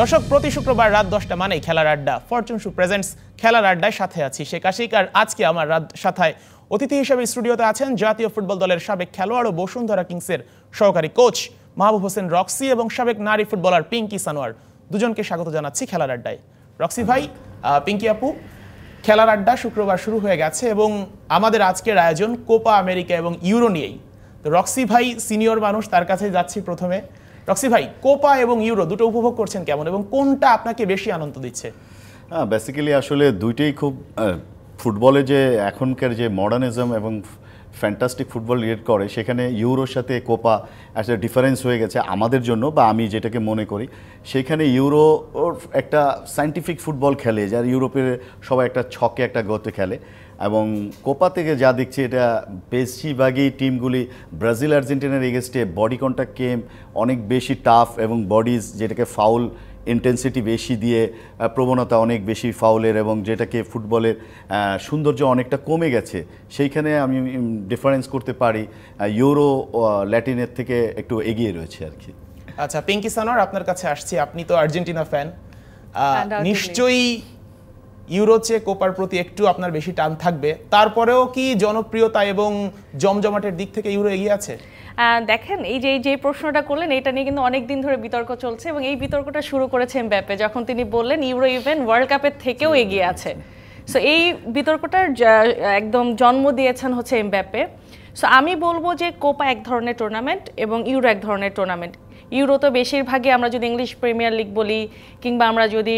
দর্শক, প্রতি শুক্রবার রাত 10টা মানেই খেলার আড্ডা। ফরচুন শু প্রেজেন্টস খেলার আড্ডায় সাথে আছি শেখ আশিক। আর আজকে আমার সাথে অতিথি হিসেবে স্টুডিওতে আছেন জাতীয় ফুটবল দলের সাবেক খেলোয়াড় ও বসুন্ধরা কিংসের সহকারী কোচ মাহবুব হোসেন রক্সি এবং সাবেক নারী ফুটবলার পিঙ্কি সানোয়ার। দুজনকে স্বাগত জানাচ্ছি খেলার আড্ডায়। রক্সি ভাই, পিঙ্কি আপু, খেলার আড্ডা শুক্রবার শুরু হয়ে গেছে এবং আমাদের আজকের আয়োজন কোপা আমেরিকা এবং ইউরো নিয়েই। তো রক্সি ভাই সিনিয়র মানুষ, তার কাছে যাচ্ছি প্রথমে। রক্সি ভাই, কোপা এবং ইউরো দুটো উপভোগ করছেন কেমন এবং কোনটা আপনাকে বেশি আনন্দ দিচ্ছে? বেসিক্যালি আসলে দুইটাই খুব ফুটবলে যে এখনকার যে মডার্নিজম এবং ফ্যান্টাস্টিক ফুটবল রিলেট করে, সেখানে ইউরোর সাথে কোপা একটা ডিফারেন্স হয়ে গেছে আমাদের জন্য, বা আমি যেটাকে মনে করি সেখানে ইউরো ওর একটা সায়েন্টিফিক ফুটবল খেলে, যার ইউরোপের সবাই একটা ছকে একটা গতে খেলে। এবং কোপা থেকে যা দেখছি, এটা বেশিরভাগই টিমগুলি ব্রাজিল আর্জেন্টিনার এগেনস্টে বডি কন্ট্যাক্ট গেম, অনেক বেশি টাফ এবং বডিজ, যেটাকে ফাউল ইন্টেন্সিটি বেশি দিয়ে প্রবণতা অনেক বেশি ফাউলের, এবং যেটাকে ফুটবলের সৌন্দর্য অনেকটা কমে গেছে। সেইখানে আমি ডিফারেন্স করতে পারি ইউরো ল্যাটিনের থেকে একটু এগিয়ে রয়েছে আর কি। আচ্ছা, পিঙ্কি সানোয়ার, আপনার কাছে আসছি। আপনি তো আর্জেন্টিনা ফ্যান, নিশ্চয়ই ইউরো চেয়ে কোপার প্রতি একটু আপনার বেশি টান থাকবে। তারপরেও কি জনপ্রিয়তা এবং জমজমাটের দিক থেকে ইউরো এগিয়ে আছে? দেখেন, এই যে প্রশ্নটা করলেন, এটা নিয়ে কিন্তু অনেক দিন ধরে বিতর্ক চলছে এবং এই বিতর্কটা শুরু করেছে এমবাপ্পে, যখন তিনি বললেন ইউরো ইভেন ওয়ার্ল্ড কাপের থেকেও এগিয়ে আছে। সো এই বিতর্কটার একদম জন্ম দিয়েছেন হচ্ছে এমবাপ্পে। সো আমি বলবো যে কোপা এক ধরনের টুর্নামেন্ট এবং ইউরো এক ধরনের টুর্নামেন্ট। ইউরো তো বেশিরভাগই আমরা যদি ইংলিশ প্রিমিয়ার লিগ বলি কিংবা আমরা যদি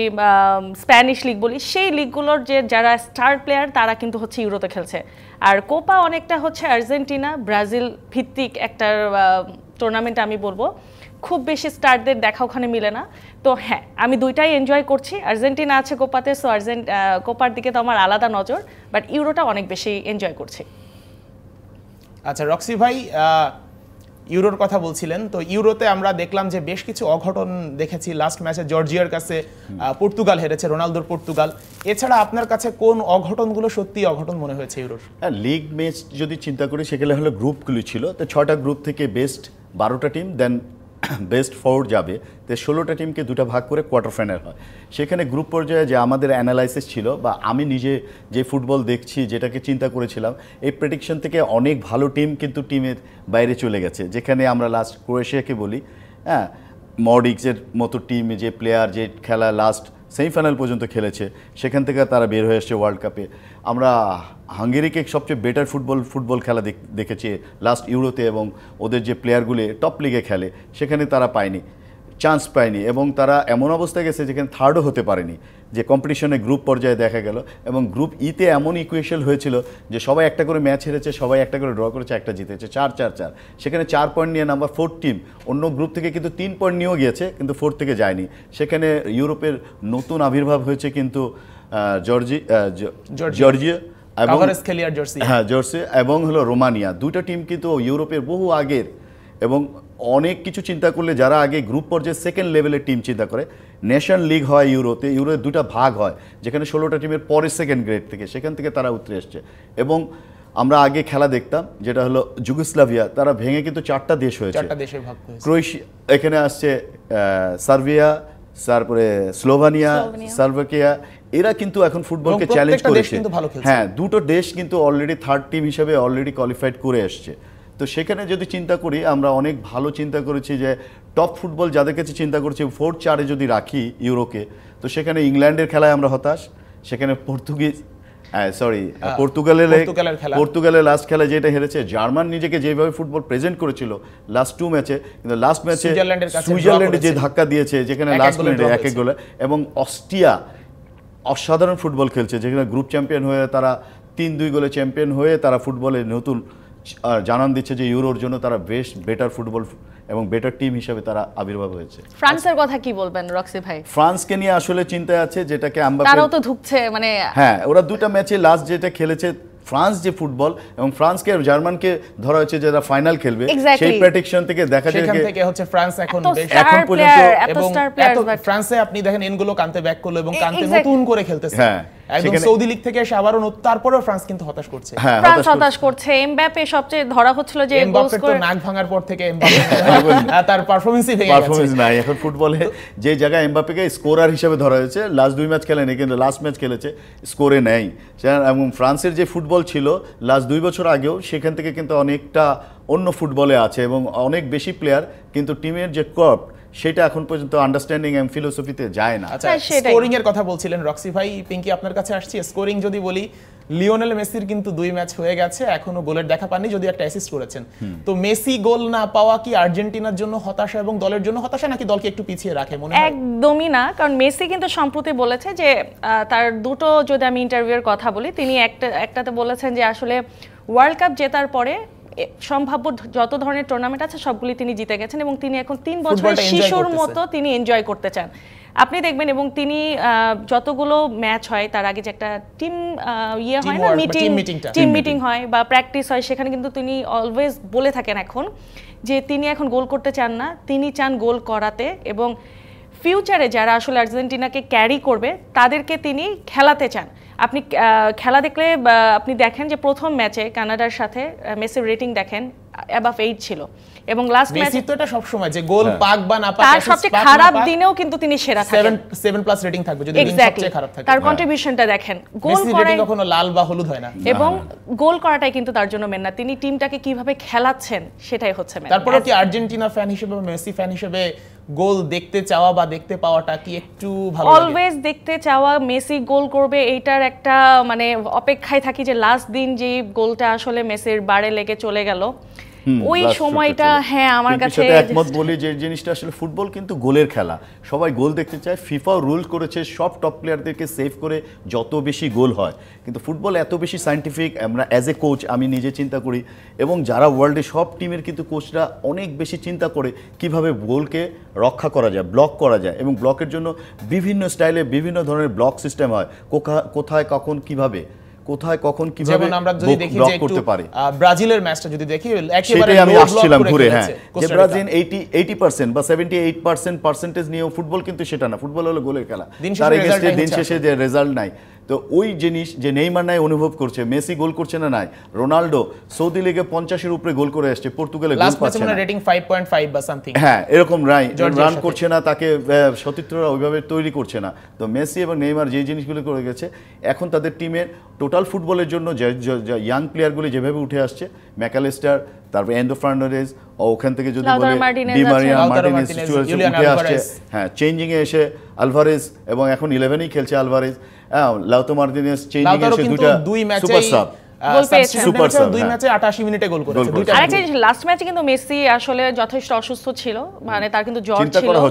স্প্যানিশ লিগ বলি, সেই লিগগুলোর যে যারা স্টার প্লেয়ার তারা কিন্তু হচ্ছে ইউরোতে খেলছে। আর কোপা অনেকটা হচ্ছে আর্জেন্টিনা ব্রাজিল ভিত্তিক একটা টুর্নামেন্ট আমি বলবো। খুব বেশি স্টারদের দেখা ওখানে মিলে না। তো হ্যাঁ, আমি দুইটাই এনজয় করছি। আর্জেন্টিনা আছে কোপাতে, সো কোপার দিকে তো আমার আলাদা নজর, বাট ইউরোটা অনেক বেশি এনজয় করছি। আচ্ছা রক্সি ভাই, ইউরোর কথা বলছিলেন, তো ইউরোতে আমরা দেখলাম যে বেশ কিছু অঘটন দেখেছি। লাস্ট ম্যাচে জর্জিয়ার কাছে পর্তুগাল হেরেছে, রোনালদোর পর্তুগাল। এছাড়া আপনার কাছে কোন অঘটনগুলো সত্যি অঘটন মনে হয়েছে ইউরোর? লিগ ম্যাচ যদি চিন্তা করি, সেখানে হলো গ্রুপগুলি ছিল, তো 6টা গ্রুপ থেকে বেস্ট 12টা টিম, দেন বেস্ট 4 যাবে, তো 16টা টিমকে দুটো ভাগ করে কোয়ার্টার ফাইনাল হয়। সেখানে গ্রুপ পর্যায়ে যে আমাদের অ্যানালাইসিস ছিল, বা আমি নিজে যে ফুটবল দেখছি যেটাকে চিন্তা করেছিলাম, এই প্রেডিকশন থেকে অনেক ভালো টিম কিন্তু টিমের বাইরে চলে গেছে। যেখানে আমরা লাস্ট ক্রোয়েশিয়াকে বলি, হ্যাঁ, মডিক্সের মতো টিম, যে প্লেয়ার যে খেলা লাস্ট সেমিফাইনাল পর্যন্ত খেলেছে, সেখান থেকে তারা বের হয়ে এসছে ওয়ার্ল্ড কাপে। আমরা হাঙ্গেরিকে সবচেয়ে বেটার ফুটবল খেলা দেখেছি লাস্ট ইউরোতে, এবং ওদের যে প্লেয়ারগুলি টপ লিগে খেলে সেখানে তারা চান্স পায়নি, এবং তারা এমন অবস্থায় গেছে যেখানে থার্ডও হতে পারেনি। যে কম্পিটিশনে গ্রুপ পর্যায়ে দেখা গেল, এবং গ্রুপ ইতে এমন ইকুয়েশন হয়েছিল যে সবাই একটা করে ম্যাচ হেরেছে, সবাই একটা করে ড্র করেছে, একটা জিতেছে, 4-4-4। সেখানে 4 পয়েন্ট নিয়ে নাম্বার 4 টিম অন্য গ্রুপ থেকে কিন্তু 3 পয়েন্ট নিয়েও গিয়েছে, কিন্তু 4 থেকে যায়নি। সেখানে ইউরোপের নতুন আবির্ভাব হয়েছে কিন্তু জর্জিয়া এবং জার্সি এবং হলো রোমানিয়া। দুটো টিম কিন্তু ইউরোপের বহু আগের, এবং অনেক কিছু চিন্তা করলে যারা আগে গ্রুপ পর্যায়ে সেকেন্ড লেভেলের টিম চিন্তা করে, নেশন লিগ হয় ইউরোতে, ইউরোর 2টা ভাগ হয়, যেখানে 16টা টিমের পরে সেকেন্ড গ্রেড থেকে, সেখান থেকে তারা উতরে এসছে। এবং আমরা আগে খেলা দেখতাম যেটা হলো যুগোস্লাভিয়া, তারা ভেঙে কিন্তু 4টা দেশ হয়েছে, ক্রোয়েশিয়া এখানে আসছে, সার্বিয়া, তারপরে স্লোভানিয়া, সার্বিয়া, এরা কিন্তু এখন ফুটবলকে চ্যালেঞ্জ করেছে। হ্যাঁ, দুটো দেশ কিন্তু অলরেডি থার্ড টিম হিসেবে অলরেডি কোয়ালিফাইড করে এসছে। তো সেখানে যদি চিন্তা করি, আমরা অনেক ভালো চিন্তা করেছি যে টপ ফুটবল যাদের কাছে চিন্তা করছি 4-4-এ যদি রাখি ইউরোকে, তো সেখানে ইংল্যান্ডের খেলায় আমরা হতাশ, সেখানে পর্তুগালের লাস্ট খেলা যেটা হেরেছে, জার্মান নিজেকে যেভাবে ফুটবল প্রেজেন্ট করেছিল লাস্ট 2 ম্যাচে, কিন্তু লাস্ট ম্যাচে সুইজারল্যান্ডে যে ধাক্কা দিয়েছে, যেখানে লাস্ট মিনিটে 1-1 গোলে, এবং অস্ট্রিয়া অসাধারণ ফুটবল খেলছে, যেখানে গ্রুপ চ্যাম্পিয়ন হয়ে তারা 3-2 গোলে চ্যাম্পিয়ন হয়ে তারা ফুটবলে নতুন জানান দিচ্ছে যে ইউরোর জন্য তারা বেটার ফুটবল এবং বেটার টিম হিসেবে তারা আবির্ভাব হয়েছে। ফ্রান্সের কথা কি বলবেন রক্সি ভাই? ফ্রান্সকে নিয়ে আসলে চিন্তায় আছে, যেটাকে তারাও তো ধুকছে, মানে হ্যাঁ, ওরা 2টা ম্যাচে লাস্ট যেটা খেলেছে, ফ্রান্স যে ফুটবল, এবং ফ্রান্সকে আর জার্মানকে ধরা হয়েছে যারা ফাইনাল খেলবে, সেই প্রেডিকশন থেকে দেখা যায় যে হচ্ছে ফ্রান্স এখন পর্যন্ত, এবং ফ্রান্সে আপনি দেখেন এনগোলো কান্তে ব্যাক করলো এবং কান্তে নতুন করে খেলতেছে। হ্যাঁ, একদম সৌদি লীগ থেকে এসে আবারও তারপরেও ফ্রান্স কিন্তু হতাশ করছে। হ্যাঁ, ফ্রান্স হতাশ করছে। এমবাপ্পে সবচেয়ে ধরা হচ্ছিল যে গোল এমবাপ্পের তো স্কোর নাক ভাঙার পর থেকে এমবাপ্পে তার পারফরম্যান্সই ভেঙে গেছে। পারফরম্যান্স নাই এখন ফুটবলে, যে জায়গায় এমবাপ্পেকে স্কোরার হিসেবে ধরা হয়েছে, লাস্ট 2 ম্যাচ খেলেনি কিন্তু লাস্ট ম্যাচ খেলেছে স্কোরে নেই। এবং ফ্রান্সের যে ফুটবল ছিল লাস্ট 2 বছর আগেও, সেখান থেকে কিন্তু অনেকটা অন্য ফুটবলে আছে এবং অনেক বেশি প্লেয়ার, কিন্তু টিমের যে কার্ভ সেটা এখন পর্যন্ত আন্ডারস্ট্যান্ডিং এন্ড ফিলোসফিতে যায় না। আচ্ছা, স্কোরিং এর কথা বলছিলেন রক্সি ভাই, পিঙ্কি আপনার কাছে আসছি। স্কোরিং যদি বলি, লিওনেল মেসির কিন্তু 2 ম্যাচ হয়ে গেছে, এখনো গোলের দেখা পাননি, যদি একটা অ্যাসিস্ট করেছেন। তো মেসি গোল না পাওয়া কি আর্জেন্টিনার জন্য হতাশা এবং দলের জন্য হতাশা, নাকি দলকে একটু পিছিয়ে রাখে মনে হয়? একদমই না, কারণ মেসি কিন্তু সম্প্রতি বলেছে যে তার দুটো, যদি আমি ইন্টারভিউয়ের কথা বলি, তিনি একটাতে বলেছেন যে আসলে ওয়ার্ল্ড কাপ জেতার পরে সম্ভাব্য যত ধরনের টুর্নামেন্ট আছে সবগুলি তিনি জিতে গেছেন এবং তিনি এখন 3 বছরের শিশুর মতো তিনি এনজয় করতে চান। আপনি দেখবেন, এবং তিনি যতগুলো ম্যাচ হয় তার আগে যে একটা টিম হয় না, টিম মিটিং হয় বা প্র্যাকটিস হয়, সেখানে কিন্তু তিনি অলওয়েজ বলে থাকেন এখন যে তিনি এখন গোল করতে চান না, তিনি চান গোল করাতে, এবং ফিউচারে যারা আসলে আর্জেন্টিনাকে ক্যারি করবে তাদেরকে তিনি খেলাতে চান। আপনি খেলা দেখলে আপনি দেখেন যে প্রথম ম্যাচে কানাডার সাথে মেসির রেটিং দেখেন অ্যাবাভ 8 ছিল, এবং লাস্ট ম্যাচে তো এটা সব সময় যে গোল পাক বা না পাক, তার সবচেয়ে খারাপ দিনেও কিন্তু তিনি সেরা থাকেন। 7+ রেটিং থাকবে যদি দিন সবচেয়ে খারাপ থাকে। তার কন্ট্রিবিউশনটা দেখেন, গোল করাই কখনো লাল বা হলুদ হয় না, এবং গোল করাটাই কিন্তু তার জন্য মেন না, তিনি টিমটাকে কিভাবে খেলাচ্ছেন সেটাই হচ্ছে মেন। তারপরে কি আর্জেন্টিনা ফ্যান হিসেবে, মেসি ফ্যান হিসেবে গোল দেখতে চাওয়া বা দেখতে পাওয়াটা কি একটু ভালো লাগে? অলওয়েজ দেখতে চাওয়া, মেসি গোল করবে এইটার একটা মানে অপেক্ষায় থাকি যে লাস্ট দিন যে গোলটা আসলে মেসির বারে লেগে চলে গেল, ওই সময়টা হ্যাঁ আমার কাছে একমত বলি যে জিনিসটা আসলে ফুটবল কিন্তু গোলের খেলা, সবাই গোল দেখতে চায়। ফিফাও রুল করেছে সব টপ প্লেয়ারদেরকে সেভ করে যত বেশি গোল হয়, কিন্তু ফুটবল এত বেশি সায়েন্টিফিক। আমরা অ্যাজ এ কোচ আমি নিজে চিন্তা করি, এবং যারা ওয়ার্ল্ডে সব টিমের কিন্তু কোচরা অনেক বেশি চিন্তা করে কিভাবে গোলকে রক্ষা করা যায়, ব্লক করা যায়, এবং ব্লকের জন্য বিভিন্ন স্টাইলে বিভিন্ন ধরনের ব্লক সিস্টেম হয়, কোথায় কখন কিভাবে যেমন আমরা যদি দেখি যে একটু ব্রাজিলের ম্যাচটা যদি দেখি, একেবারে আমি আসছিলাম ঘুরে, হ্যাঁ, যে ব্রাজিল 80% বা 78% পার্সেন্টেজ নিয়েও ফুটবল কিন্তু সেটা না, ফুটবল হলো গোলের খেলা, তার এগেইনস্টে দিন শেষে যে রেজাল্ট নাই। তো ওই জিনিস যে নেইমার নাই অনুভব করছে, মেসি গোল করছে না নাই, রোনাল্ডো সৌদি লিগে 50-এর উপরে গোল করে আসছে, পর্তুগালে গোল পাচ্ছে না, রেটিং 5.5 বা সামথিং, হ্যাঁ এরকম রান করছে না, তাকে সতীর্থরা ওইভাবে তৈরি করছে না। তো মেসি এবং নেইমার যে জিনিসগুলো করে গেছে, এখন তাদের টিমের টোটাল ফুটবলের জন্য যে ইয়াং প্লেয়ারগুলি যেভাবে উঠে আসছে, ম্যাকালিস্টার, তারপর এন্ডো ফার্নান্ডেজ, ওখান থেকে যদি বলে ডি মারিয়া মার্টিনেজ উঠে আসছে, হ্যাঁ চেঞ্জিং এ এসে আলভারেজ, এবং এখন 11-এই খেলছে আলভারেজ, লাউতো মার্টিনেজ চেঞ্জিং এ এসে দুই ম্যাচে সুপার সাব, দুই ম্যাচে 88 মিনিটে গোল করেছে। আরেকটা লাস্ট ম্যাচে কিন্তু মেসি আসলে যথেষ্ট অসুস্থ ছিল, মানে তার কিন্তু জ্বর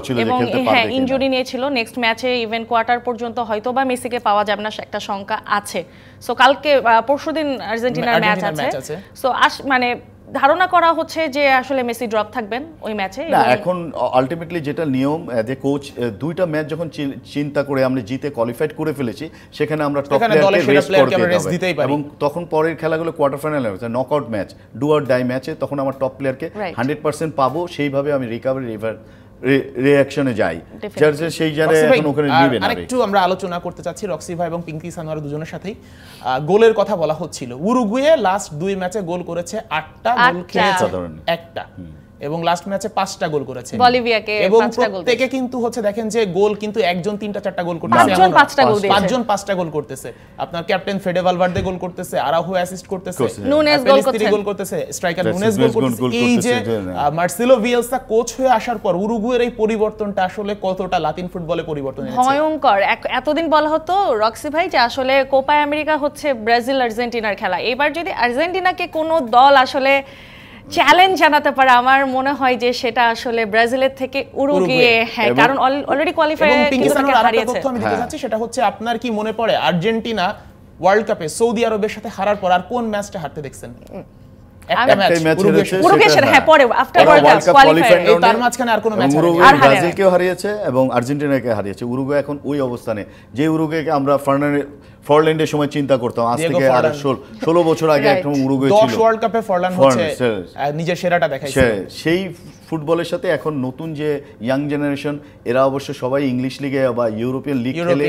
ছিল এবং হ্যাঁ ইনজুরি নিয়েছিল। নেক্সট ম্যাচে ইভেন কোয়ার্টার পর্যন্ত হয়তো বা মেসিকে পাওয়া যাবে না, একটা শঙ্কা আছে। সো কালকে পরশুদিন আর্জেন্টিনার ম্যাচ আছে, সো মানে ধারণা করা হচ্ছে যে আসলে মেসি ড্রপ থাকবেন ওই ম্যাচে। না, এখন আলটিমেটলি যেটা নিয়ম, যে কোচ 2টা ম্যাচ যখন চিন্তা করে আমরা জিতে কোয়ালিফাইড করে ফেলেছি, সেখানে আমরা টপ প্লেয়ারকে রেস্ট দিতেই পারি, এবং তখন পরের খেলাগুলো কোয়ার্টার ফাইনাল হবে, knockout match, do or die ম্যাচে, তখন আমার টপ প্লেয়ারকে 100% পাবো, সেইভাবে আমি রিকভারি রিঅ্যাকশনে যাই, সেই জায়গায় এখন ওখানে নেবে না। আরেকটু আমরা আলোচনা করতে চাচ্ছি রক্সি ভাই এবং পিঙ্কি সানোয়ার দুজনের সাথেই। গোলের কথা বলা হচ্ছিল, উরুগুয়ে লাস্ট 2 ম্যাচে গোল করেছে 8টা, গোল খেয়েছে 1টা, এবং লাস্ট ম্যাচে 5টা গোল করেছে বলিভিয়াকে, এবং প্রত্যেকে কিন্তু হচ্ছে দেখেন যে গোল কিন্তু একজন 3টা 4টা গোল করতেছে, 5জন 5টা গোল করতেছে। আপনার ক্যাপ্টেন ফেডে ভালভার্দে গোল করতেছে, আরাউহো অ্যাসিস্ট করতেছে, নুনেজ গোল করতেছে, স্ট্রাইকার নুনেজ গোল করতেছে। এই যে মার্সেলো বিয়েলসা কোচ হয়ে আসার পর উরুগুয়ের এই পরিবর্তনটা আসলে কতটা লাতিন ফুটবলে পরিবর্তন এনেছে? ভয়ঙ্কর। এতদিন বলা হতো রক্সি ভাই যে আসলে কোপা আমেরিকা হচ্ছে ব্রাজিল আর্জেন্টিনার খেলা, এবার যদি আর্জেন্টিনাকে কোনো দল আসলে চ্যালেঞ্জ জানাতে পারে, আমার মনে হয় যে সেটা আসলে ব্রাজিলের থেকে উরুগুয়ে, হ্যাঁ, কারণ অলরেডি কোয়ালিফাই কিন্তু তাকে হারিয়েছে। আমি দিতে চাচ্ছি সেটা হচ্ছে, আপনার কি মনে পড়ে আর্জেন্টিনা ওয়ার্ল্ড কাপে সৌদি আরবের সাথে হারার পর আর কোন ম্যাচটা হারতে দেখছেন? একটা ম্যাচ উরুগুয়ের সাথে, হ্যাঁ, পরে আফটার ওয়ার্ল্ড কাপ কোয়ালিফাই, তার মাঝখানে আর কোন ম্যাচ উরুগুয়ে ব্রাজিলকেও হারিয়েছে এবং আর্জেন্টিনাকে হারিয়েছে। উরুগুয়ে এখন ওই অবস্থানে, যে উরুগুয়েকে আমরা ফরল্যান্ডের সময় চিন্তা করতাম, আজ থেকে আর 16 বছর আগে একটা উরুগুয়ে ছিল, 10 ওয়ার্ল্ড কাপে ফরল্যান্ড হচ্ছে নিজের সেরাটা দেখাইছে, সেই ফুটবলের সাথে এখন নতুন যে ইয়াং জেনারেশন এরা অবশ্য সবাই ইংলিশ লিগে বা ইউরোপিয়ান লিগ খেলে,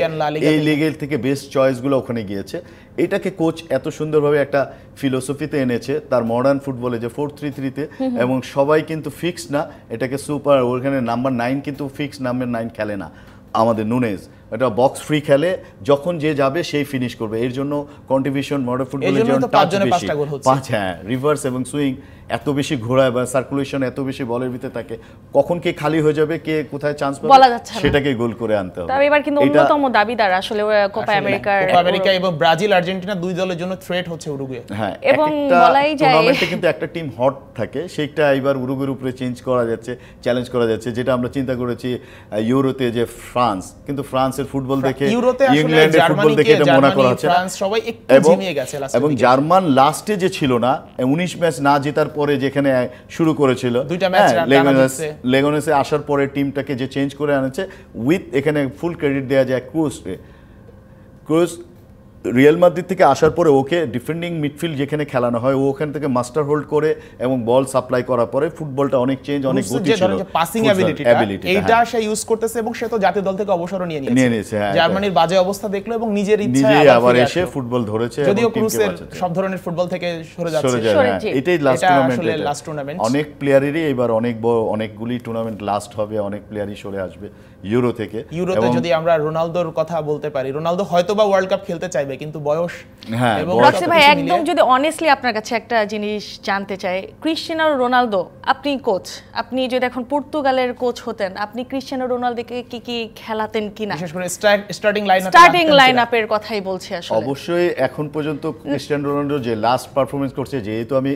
এই লিগের থেকে বেস্ট চয়েসগুলো ওখানে গিয়েছে। এটাকে কোচ এত সুন্দরভাবে একটা ফিলোসফিতে এনেছে তার মডার্ন ফুটবলে, যে 4-3-3-তে, এবং সবাই কিন্তু ফিক্স না, এটাকে সুপার, ওখানে নাম্বার 9 কিন্তু ফিক্স নাম্বার 9 খেলে না আমাদের নুনেজ, এটা বক্স ফ্রি খেলে, যখন যে যাবে সেই ফিনিশ করবে। এর জন্য কন্ট্রিবিউশন মডার্ন ফুটবলের জন্য টাচ বেশি, হ্যাঁ, রিভার্স এবং সুইং এত বেশি ঘোরায় বা সার্কুলেশন এত বেশি বলের ভিতরে থাকে, কখন কে খালি হয়ে যাবে, কে কোথায় চান্স পাবে সেটাকে গোল করে আনতে হবে। তবে এবার কিন্তু অন্যতম দাবিদার আসলে কোপা আমেরিকা এবং ব্রাজিল আর্জেন্টিনা দুই দলের জন্য থ্রেট হচ্ছে উরুগুয়ে। হ্যাঁ, এবং বলাই যায় টুর্নামেন্টে কিন্তু একটা টিম হট থাকে, সেইটা এবার উরুগুয়ের উপরে চেঞ্জ করা যাচ্ছে, চ্যালেঞ্জ করা যাচ্ছে, যেটা আমরা চিন্তা করেছি ইউরোতে যে ফ্রান্স, কিন্তু ফ্রান্সের ফুটবল দেখে ইংল্যান্ডের ফুটবল দেখে এটা মনে করা হচ্ছে না, সবাই একটু ঝিমিয়ে গেছে লাস্টে। এবং জার্মান লাস্টে যে ছিল না 19 ম্যাচ না জেতার পরে যেখানে শুরু করেছিল, দুইটা ম্যাচ লেগনেসে আসার পরে টিমটাকে যে চেঞ্জ করে আনেছে উইথ, এখানে ফুল ক্রেডিট দেওয়া যায় ক্রুজ রিয়াল মাদ্রিদ থেকে আসার পরে ওকে ডিফেন্ডিং মিডফিল্ড যেখানে খেলানো হয়, ও ওখান থেকে মাস্টার হোল্ড করে এবং বল সাপ্লাই করার পরে ফুটবলটা অনেক চেঞ্জ, অনেক গতি ছিল, পাসিং অ্যাবিলিটিটা এইটা সে ইউজ করতেছে, এবং সে তো জাতীয় দল থেকে অবসর নিয়ে নিয়েছে। জার্মানির বাজে অবস্থা দেখলো এবং নিজের ইচ্ছায় আবার এসে ফুটবল ধরেছে, যদিও ক্রুজের সব ধরনের ফুটবল থেকে সরে যাচ্ছে। এটাই লাস্ট টুর্নামেন্ট, অনেক প্লেয়ারেরই এবার অনেকগুলি টুর্নামেন্ট লাস্ট হবে, অনেক প্লেয়ারই সরে আসবে ইউরো থেকে। ইউরোতে যদি আমরা রোনালদোর কথা বলতে পারি, রোনালদো হয়তোবা ওয়ার্ল্ড কাপ খেলতে চাইবে, কিন্তু বয়স। এবং রাখছি ভাই, একদম যদি অনেস্টলি আপনার কাছে একটা জিনিস জানতে চাই, ক্রিশ্চিয়ানো রোনালদো, আপনি কোচ, আপনি যদি এখন পর্তুগালের কোচ হতেন, আপনি ক্রিশ্চিয়ানো রোনালদোকে কি কি খেলাতেন কিনা, বিশেষ করে স্টার্টিং লাইনআপের কথাই বলছি আসলে। অবশ্যই এখন পর্যন্ত ক্রিশ্চিয়ানো রোনালদো যে লাস্ট পারফরম্যান্স করছে, যেহেতু আমি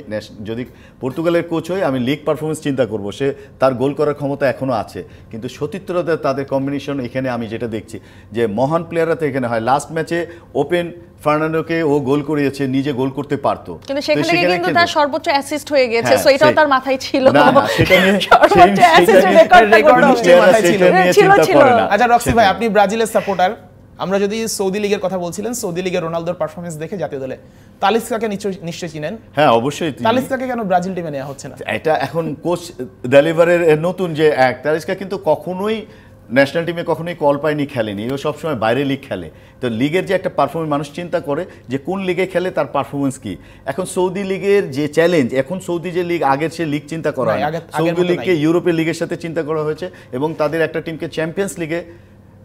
যদি পর্তুগালের কোচ হই আমি লিগ পারফরম্যান্স চিন্তা করব, সে তার গোল করার ক্ষমতা এখনো আছে, কিন্তু সতীর্থরা তাদের কম্বিনেশন এখানে আমি যেটা দেখছি যে মহান প্লেয়াররা তো এখানে হয়। লাস্ট ম্যাচে ওপেন ফার্নান্ডোকে ও গোল করিয়েছে, নিজে গোল করতে পারতো, কিন্তু সেখানে কিন্তু তার সর্বোচ্চ অ্যাসিস্ট হয়ে গেছে, সো এটাও তার মাথায় ছিল না, সেটা নিয়ে সর্বোচ্চ অ্যাসিস্টের রেকর্ড ছিল। আচ্ছা রক্সি ভাই, আপনি ব্রাজিলের সাপোর্টার, আমরা যদি সৌদি লিগের কথা বলছিলেন, সৌদি লিগের রোনালদোর পারফরম্যান্স দেখে জাতীয় দলে তালিস্কাকে নিশ্চয়ই চিনেন? হ্যাঁ অবশ্যই। তালিস্কাকে কেন ব্রাজিল টিমে নেওয়া হচ্ছে না? এটা এখন কোচ ডেলিভারের নতুন যে তালিস্কা কিন্তু কখনোই ন্যাশনাল টিমে কখনোই কল পায়নি, খেলেনি, ও সবসময় বাইরে লিগ খেলে। তো লিগের যে একটা পারফরমেন্স, মানুষ চিন্তা করে যে কোন লিগে খেলে তার পারফরমেন্স কি। এখন সৌদি লিগের যে চ্যালেঞ্জ, এখন সৌদি যে লিগ, আগের সে লিগ চিন্তা করা হয়, সৌদি লিগকে ইউরোপের লিগের সাথে চিন্তা করা হয়েছে, এবং তাদের একটা টিমকে চ্যাম্পিয়ন্স লিগে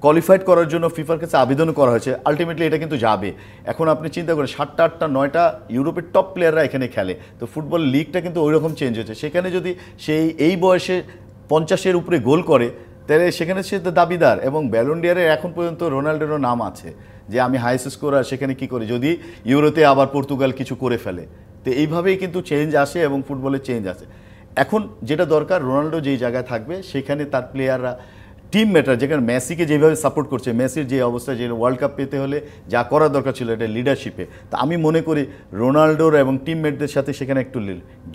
কোয়ালিফাইড করার জন্য ফিফার কাছে আবেদন করা হয়েছে। আলটিমেটলি এটা কিন্তু যাবে। এখন আপনি চিন্তা করেন 7টা 8টা 9টা ইউরোপের টপ প্লেয়াররা এখানে খেলে, তো ফুটবল লিগটা কিন্তু ওই রকম চেঞ্জ হয়েছে। সেখানে যদি সেই এই বয়সে 50-এর উপরে গোল করে, তাহলে সেখানে সে তো দাবিদার। এবং ব্যালন ডি'অরে এখন পর্যন্ত রোনাল্ডোরও নাম আছে যে আমি হাইয়েস্ট স্কোরার, সেখানে কি করে যদি ইউরোতে আবার পর্তুগাল কিছু করে ফেলে। তো এইভাবেই কিন্তু চেঞ্জ আসে এবং ফুটবলে চেঞ্জ আসে। এখন যেটা দরকার, রোনাল্ডো যেই জায়গায় থাকবে সেখানে তার প্লেয়াররা টিম ম্যাটার, যেখানে মেসিকে যেভাবে সাপোর্ট করছে, মেসির যে অবস্থা, যে ওয়ার্ল্ড কাপ পেতে হলে যা করা দরকার ছিল এটা লিডারশিপে, তা আমি মনে করি রোনাল্ডোর এবং টিমমেটদের সাথে সেখানে একটু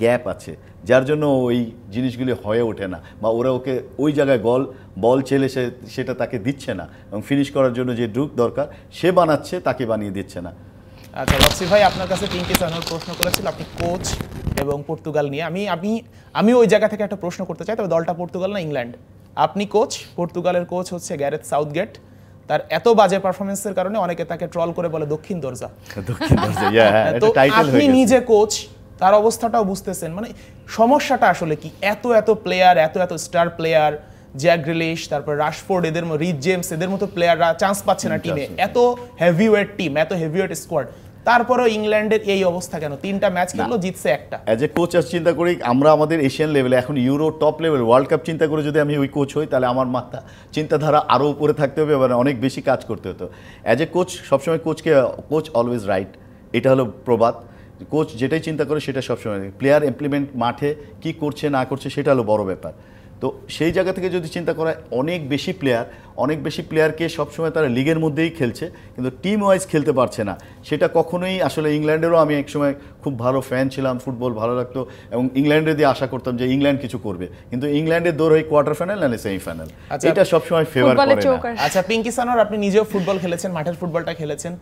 গ্যাপ আছে, যার জন্য ওই জিনিসগুলি হয়ে ওঠে না, বা ওরা ওকে ওই জায়গায় বল চেলে সেটা তাকে দিচ্ছে না, এবং ফিনিশ করার জন্য যে ড্রুক দরকার সে বানাচ্ছে, তাকে বানিয়ে দিচ্ছে না। আচ্ছা রক্সি ভাই, আপনার কাছে পিঙ্কি সানোর প্রশ্ন করেছিল, আপনি কোচ এবং পর্তুগাল নিয়ে, আমি ওই জায়গা থেকে একটা প্রশ্ন করতে চাই, তবে দলটা পর্তুগাল না ইংল্যান্ড। আপনি কোচ, পর্তুগালের কোচ হচ্ছে গ্যারেথ সাউথগেট, তার এত বাজে পারফরমেন্সের কারণে অনেকে তাকে ট্রল করে বলে দক্ষিণ দরজা। তো আপনি নিজে কোচ, তার অবস্থাটাও বুঝতেছেন, মানে সমস্যাটা আসলে কি? এত প্লেয়ার, এত স্টার প্লেয়ার, জ্যাক গ্রিলিশ, তারপর রাশফোর্ড, এদের রিচ জেমস, এদের মতো প্লেয়াররা চান্স পাচ্ছে না টিমে, এত হেভিওয়েট টিম, এত হেভিওয়েট স্কোয়াড, তারপরেও ইংল্যান্ডের এই অবস্থা কেন? 3টা ম্যাচ খেললো, জিতছে একটা। অ্যাজ এ কোচ চিন্তা করি, আমরা আমাদের এশিয়ান লেভেলে, এখন euro top level world cup চিন্তা করে যদি আমি ওই কোচ হই, তাহলে আমার চিন্তাধারা আরও উপরে থাকতে হবে, এবার অনেক বেশি কাজ করতে হতো। অ্যাজ এ কোচ সবসময় কোচ অলওয়েজ রাইট, এটা হলো প্রবাদ। কোচ যেটাই চিন্তা করে সেটা সবসময়, প্লেয়ার ইমপ্লিমেন্ট মাঠে কি করছে না করছে সেটা হলো বড় ব্যাপার। তো সেই জায়গা থেকে যদি চিন্তা করা, অনেক বেশি প্লেয়ারকে সবসময় তারা লিগের মধ্যেই খেলছে, কিন্তু টিম ওয়াইজ খেলতে পারছে না, সেটা কখনোই আসলে ইংল্যান্ডেরও আমি একসময় খুব ভালো ফ্যান ছিলাম, ফুটবল ভালো লাগতো, এবং ইংল্যান্ডের দিয়ে আশা করতাম যে ইংল্যান্ড কিছু করবে, কিন্তু ইংল্যান্ডের দৌড় হয় কোয়ার্টার ফাইনাল না সেমিফাইনাল, এটা সবসময় ফেভার করে না। আচ্ছা পিঙ্কি সানোর, আপনি নিজেও ফুটবল খেলেছেন, মাঠের ফুটবলটা খেলেছেন,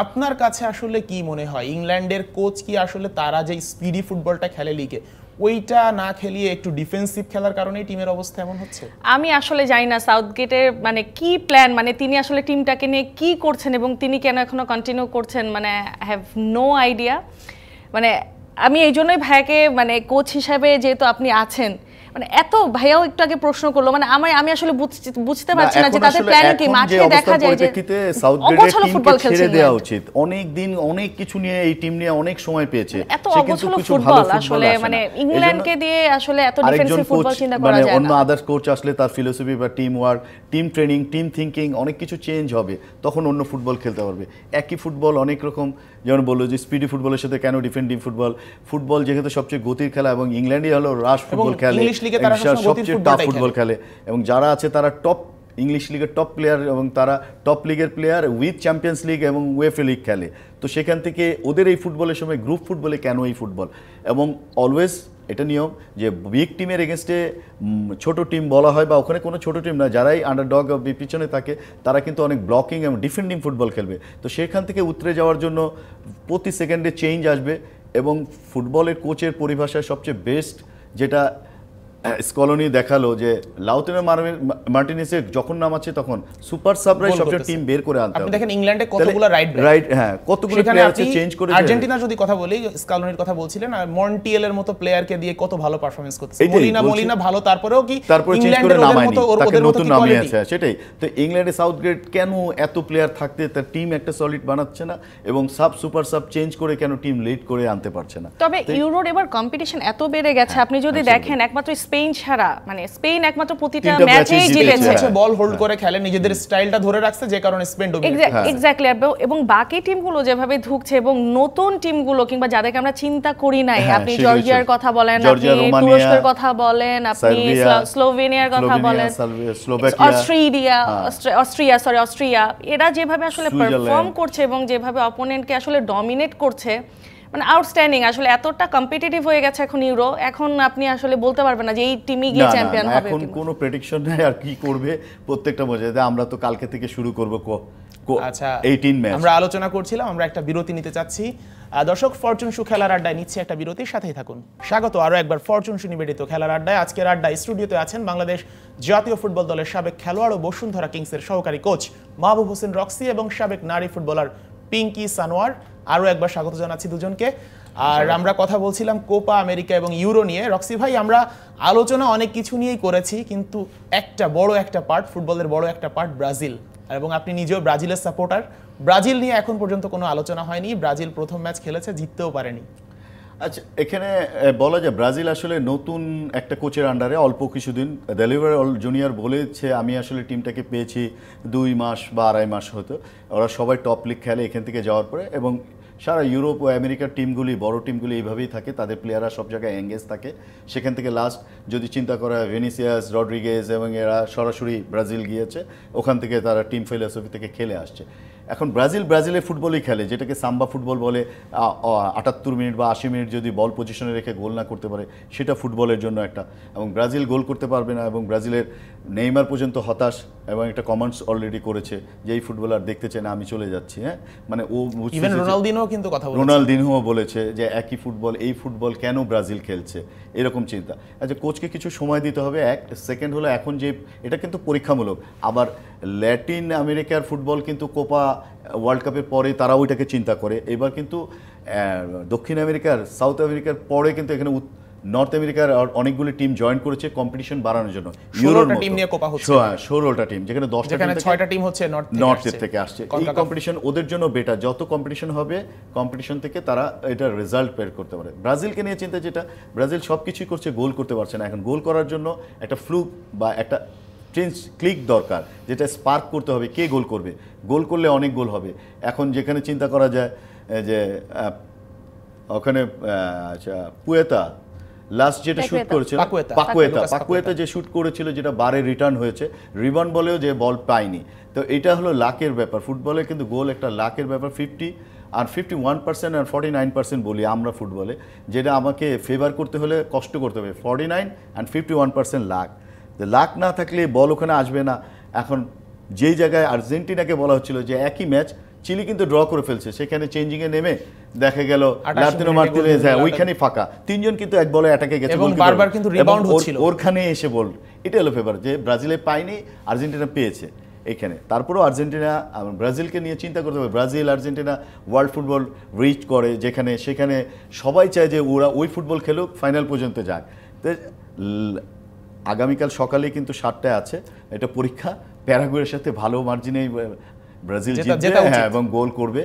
আপনার কাছে আসলে কি মনে হয় ইংল্যান্ডের কোচ কি আসলে তারা যে স্পিডি ফুটবলটা খেলে লিগে, ওইটা না খেলিয়ে একটু ডিফেন্সিভ খেলার কারণেই টিমের অবস্থা এমন হচ্ছে? আমি আসলে জানি না সাউথগেটের মানে কি প্ল্যান, মানে তিনি আসলে টিমটাকে নিয়ে কি করছেন এবং তিনি কেন এখনো কন্টিনিউ করছেন, মানে আই হ্যাভ নো আইডিয়া। মানে আমি এই জন্যই ভাইয়াকে মানে কোচ হিসাবে যেহেতু আপনি আছেন, মানে এত ভাইয়াও একটু আগে প্রশ্ন করলো, মানে আমি আসলে বুঝতে পারছি না যে তাদের প্ল্যান কি। মাঠে দেখা যায় যে সাউথগেটের ফুটবল ছেড়ে দেওয়া উচিত। অনেক দিন অনেক কিছু নিয়ে এই টিম নিয়ে অনেক সময় পেয়েছে, এত অগোছালো ফুটবল আসলে মানে ইংল্যান্ডকে দিয়ে আসলে এত ডিফেন্সিভ ফুটবল চিন্তা করা যায় না। অন্য আদার্স কোচ আসলে তার ফিলোসফি বা team work, team training, team thinking অনেক কিছু চেঞ্জ হবে, তখন অন্য ফুটবল খেলতে পারবে। একই ফুটবল অনেক রকম, যেমন বললো যে স্পিডি ফুটবলের সাথে কেন ডিফেন্ডিং ফুটবল যেহেতু সবচেয়ে গতির খেলা এবং ইংল্যান্ডই হলো রাশ ফুটবল খেলে, সবচেয়ে টাফ ফুটবল খেলে এবং যারা আছে তারা টপ ইংলিশ লিগের টপ প্লেয়ার এবং তারা টপ লিগের প্লেয়ার উইথ চ্যাম্পিয়ন্স লিগ এবং উয়েফা লিগ খেলে। তো সেখান থেকে ওদের এই ফুটবলের সময় গ্রুপ ফুটবলে কেন এই ফুটবল, এবং অলওয়েজ এটা নিয়ম যে বিগ টিমের এগেনস্টে ছোট টিম বলা হয়, বা ওখানে কোনো ছোট টিম না, যারাই আন্ডারডগ পিছনে থাকে তারা কিন্তু অনেক ব্লকিং এবং ডিফেন্ডিং ফুটবল খেলবে। তো সেখান থেকে উতরে যাওয়ার জন্য প্রতি সেকেন্ডে চেঞ্জ আসবে, এবং ফুটবলের কোচের পরিভাষায় সবচেয়ে বেস্ট যেটা স্কলনি দেখালো যে লাউতেনো মার্টিনেসে যখন নামাচ্ছে তখন সুপার সাবরাই সবচেয়ে টিম বের করে আনতে হবে। আপনি দেখেন ইংল্যান্ডে কতগুলো রাইট, হ্যাঁ কতগুলো প্লেয়ার আছে চেঞ্জ করে। আর্জেন্টিনা যদি কথা বলি, স্কলনির কথা বলছিলেন, আর মন্টিয়েল এর মতো প্লেয়ারকে দিয়ে কত ভালো পারফরম্যান্স করতেছে। মলিনা ভালো, তারপরেও কি ইংল্যান্ডের মতো ওদের নতুন নামই আছে। সেটাই তো ইংল্যান্ডে সাউথগেট কেন এত প্লেয়ার থাকতে তার টিম একটা সলিড বানাচ্ছে না, এবং সুপার সাব চেঞ্জ করে কেন টিম লিড করে আনতে পারছে না। তবে ইউরোর এবার কম্পিটিশন এত বেড়ে গেছে, আপনি যদি দেখেন একমাত্র স্পেন ছাড়া, মানে স্পেন একমাত্র প্রতিটা ম্যাচেই জিতেছে, বল হোল্ড করে খেলে, নিজেদের স্টাইলটা ধরে রাখছে, যে কারণে স্পেন ডমিনেট। এক্স্যাক্টলি। এবং বাকি টিমগুলো যেভাবে ধুকছে, এবং নতুন টিমগুলো কিংবা যাদেরকে আমরা চিন্তা করি নাই, আপনি জর্জিয়ার কথা বলেন, আপনি তুরস্কের কথা বলেন, আপনি স্লোভেনিয়ার কথা বলেন, অস্ট্রিয়া, এরা যেভাবে আসলে পারফর্ম করছে এবং যেভাবে অপোনেন্টকে আসলে ডমিনেট করছে, মানে আউটস্ট্যান্ডিং। আসলে এতটা কম্পিটিটিভ হয়ে গেছে এখন ইউরো, এখন আপনি আসলে বলতে পারবেন না যে এই টিমই গিয়ে চ্যাম্পিয়ন হবে। এখন কোনো প্রেডিকশন নাই, আর কি করবে প্রত্যেকটা বোঝে। আমরা তো কালকে থেকে শুরু করব। আচ্ছা, 18 ম্যাচ আমরা আলোচনা করছিলাম, আমরা একটা বিরতি নিতে চাচ্ছি। দর্শক, ফরচুন শু খেলার আড্ডায় নিচ্ছে একটা বিরতির সাথেই থাকুন। স্বাগত আরো একবার ফরচুন শু নিবেদিত খেলার আড্ডায়। আজকের আড্ডায় স্টুডিওতে আছেন বাংলাদেশ জাতীয় ফুটবল দলের সাবেক খেলোয়াড় ও বসুন্ধরা কিংসের সহকারী কোচ মাহবুব হোসেন রক্সি এবং সাবেক নারী ফুটবলার পিঙ্কি সানোয়ার। আরো একবার স্বাগত জানাচ্ছি দুজনকে। আর আমরা কথা বলছিলাম কোপা আমেরিকা এবং ইউরো নিয়ে। রক্সি ভাই, আমরা আলোচনা অনেক কিছু নিয়েই করেছি, কিন্তু বড় একটা পার্ট, ফুটবলের বড় একটা পার্ট ব্রাজিল, এবং আপনি নিজেও ব্রাজিলের সাপোর্টার। ব্রাজিল নিয়ে এখন পর্যন্ত কোনো আলোচনা হয়নি। ব্রাজিল প্রথম ম্যাচ খেলেছে, জিততেও পারেনি। আচ্ছা, এখানে বলা যায় ব্রাজিল আসলে নতুন একটা কোচের আন্ডারে অল্প কিছুদিন। ডেলিভার জুনিয়র বলেছে আমি আসলে টিমটাকে পেয়েছি 2 মাস বা 2.5 মাস হতো। ওরা সবাই টপ লিগ খেলে এখান থেকে যাওয়ার পরে, এবং সারা ইউরোপ ও আমেরিকার টিমগুলি, বড় টিমগুলি এইভাবেই থাকে, তাদের প্লেয়াররা সব জায়গায় এঙ্গেজ থাকে। সেখান থেকে লাস্ট যদি চিন্তা করা হয় ভিনিসিয়াস, রড্রিগেজ এবং এরা সরাসরি ব্রাজিল গিয়েছে, ওখান থেকে তারা টিম ফিলোসফি থেকে খেলে আসছে। এখন ব্রাজিলের ফুটবলই খেলে, যেটাকে সাম্বা ফুটবল বলে। 78 মিনিট বা 80 মিনিট যদি বল পজিশনে রেখে গোল না করতে পারে, সেটা ফুটবলের জন্য একটা, এবং ব্রাজিল গোল করতে পারবে না। এবং ব্রাজিলের নেইমার পর্যন্ত হতাশ, এবং একটা কমেন্টস অলরেডি করেছে যে এই ফুটবলার দেখতে চায় না, আমি চলে যাচ্ছি। হ্যাঁ, মানে ও রোনালদিনহো বলেছে যে একই ফুটবল, এই ফুটবল কেন ব্রাজিল খেলছে, এরকম চিন্তা। আচ্ছা, কোচকে কিছু সময় দিতে হবে। সেকেন্ড হলো এখন যে এটা কিন্তু পরীক্ষামূলক। আবার ল্যাটিন আমেরিকার ফুটবল কিন্তু কোপা ওয়ার্ল্ড কাপের পরে তারা ওইটাকে চিন্তা করে। এবার কিন্তু দক্ষিণ আমেরিকার, সাউথ আমেরিকার পরে কিন্তু এখানে নর্থ আমেরিকার অনেকগুলি টিম জয়েন করেছে কম্পিটিশন বাড়ানোর জন্য। 16টা টিম নিয়ে কোপা হচ্ছে, 16টা টিম, যেখানে 6টা টিম হচ্ছে নর্থের থেকে আসছে। এই কম্পিটিশন ওদের জন্য বেটার। যত কম্পিটিশন হবে, কম্পিটিশন থেকে তারা এটা রেজাল্ট বের করতে পারে। ব্রাজিলকে নিয়ে চিন্তা যেটা, ব্রাজিল সব কিছুই করছে, গোল করতে পারছে না। এখন গোল করার জন্য একটা ফ্লুক বা একটা চেঞ্জ ক্লিক দরকার, যেটা স্পার্ক করতে হবে। কে গোল করবে? গোল করলে অনেক গোল হবে। এখন যেখানে চিন্তা করা যায় যে ওখানে আচ্ছা পুয়েতা লাস্ট যেটা শুট করেছিল, পাকুয়েতা যে শুট করেছিল, যেটা বারে রিটার্ন হয়েছে, রিবাউন্ড বলেও যে বল পায়নি। তো এটা হলো লাকের ব্যাপার। ফুটবলে কিন্তু গোল একটা লাকের ব্যাপার। 50 আর 51% আর 49% বলি আমরা ফুটবলে, যেটা আমাকে ফেভার করতে হলে কষ্ট করতে হবে। 49 আর 51% লাক। লাক না থাকলে বল ওখানে আসবে না। এখন যেই জায়গায় আর্জেন্টিনাকে বলা হচ্ছিল যে একই ম্যাচ চিলি কিন্তু ড্র করে ফেলছে, সেখানে চেঞ্জিং এ নেমে দেখা গেল 28 লাতিনো মার্টিনেজ ওইখানে ফাঁকা, তিনজন কিন্তু এক বলে অ্যাটাকে গেছে এবং বারবার কিন্তু রিবাউন্ড হচ্ছিল, ওরখানে এসে বল। এটা হলো ফেভার যে ব্রাজিলে পায়নি, আর্জেন্টিনা পেয়েছে এখানে। তারপরেও আর্জেন্টিনা ব্রাজিলকে নিয়ে চিন্তা করতে হবে। Brazil Argentina world football reach করে যেখানে, সেখানে সবাই চায় যে ওরা ওই ফুটবল খেলুক, ফাইনাল পর্যন্ত যাক। তো আগামীকাল সকালে কিন্তু 7টায় আছে এটা পরীক্ষা, প্যারাগুয়ের সাথে ভালো মার্জিনে ব্রাজিল জিতবে এবং গোল করবে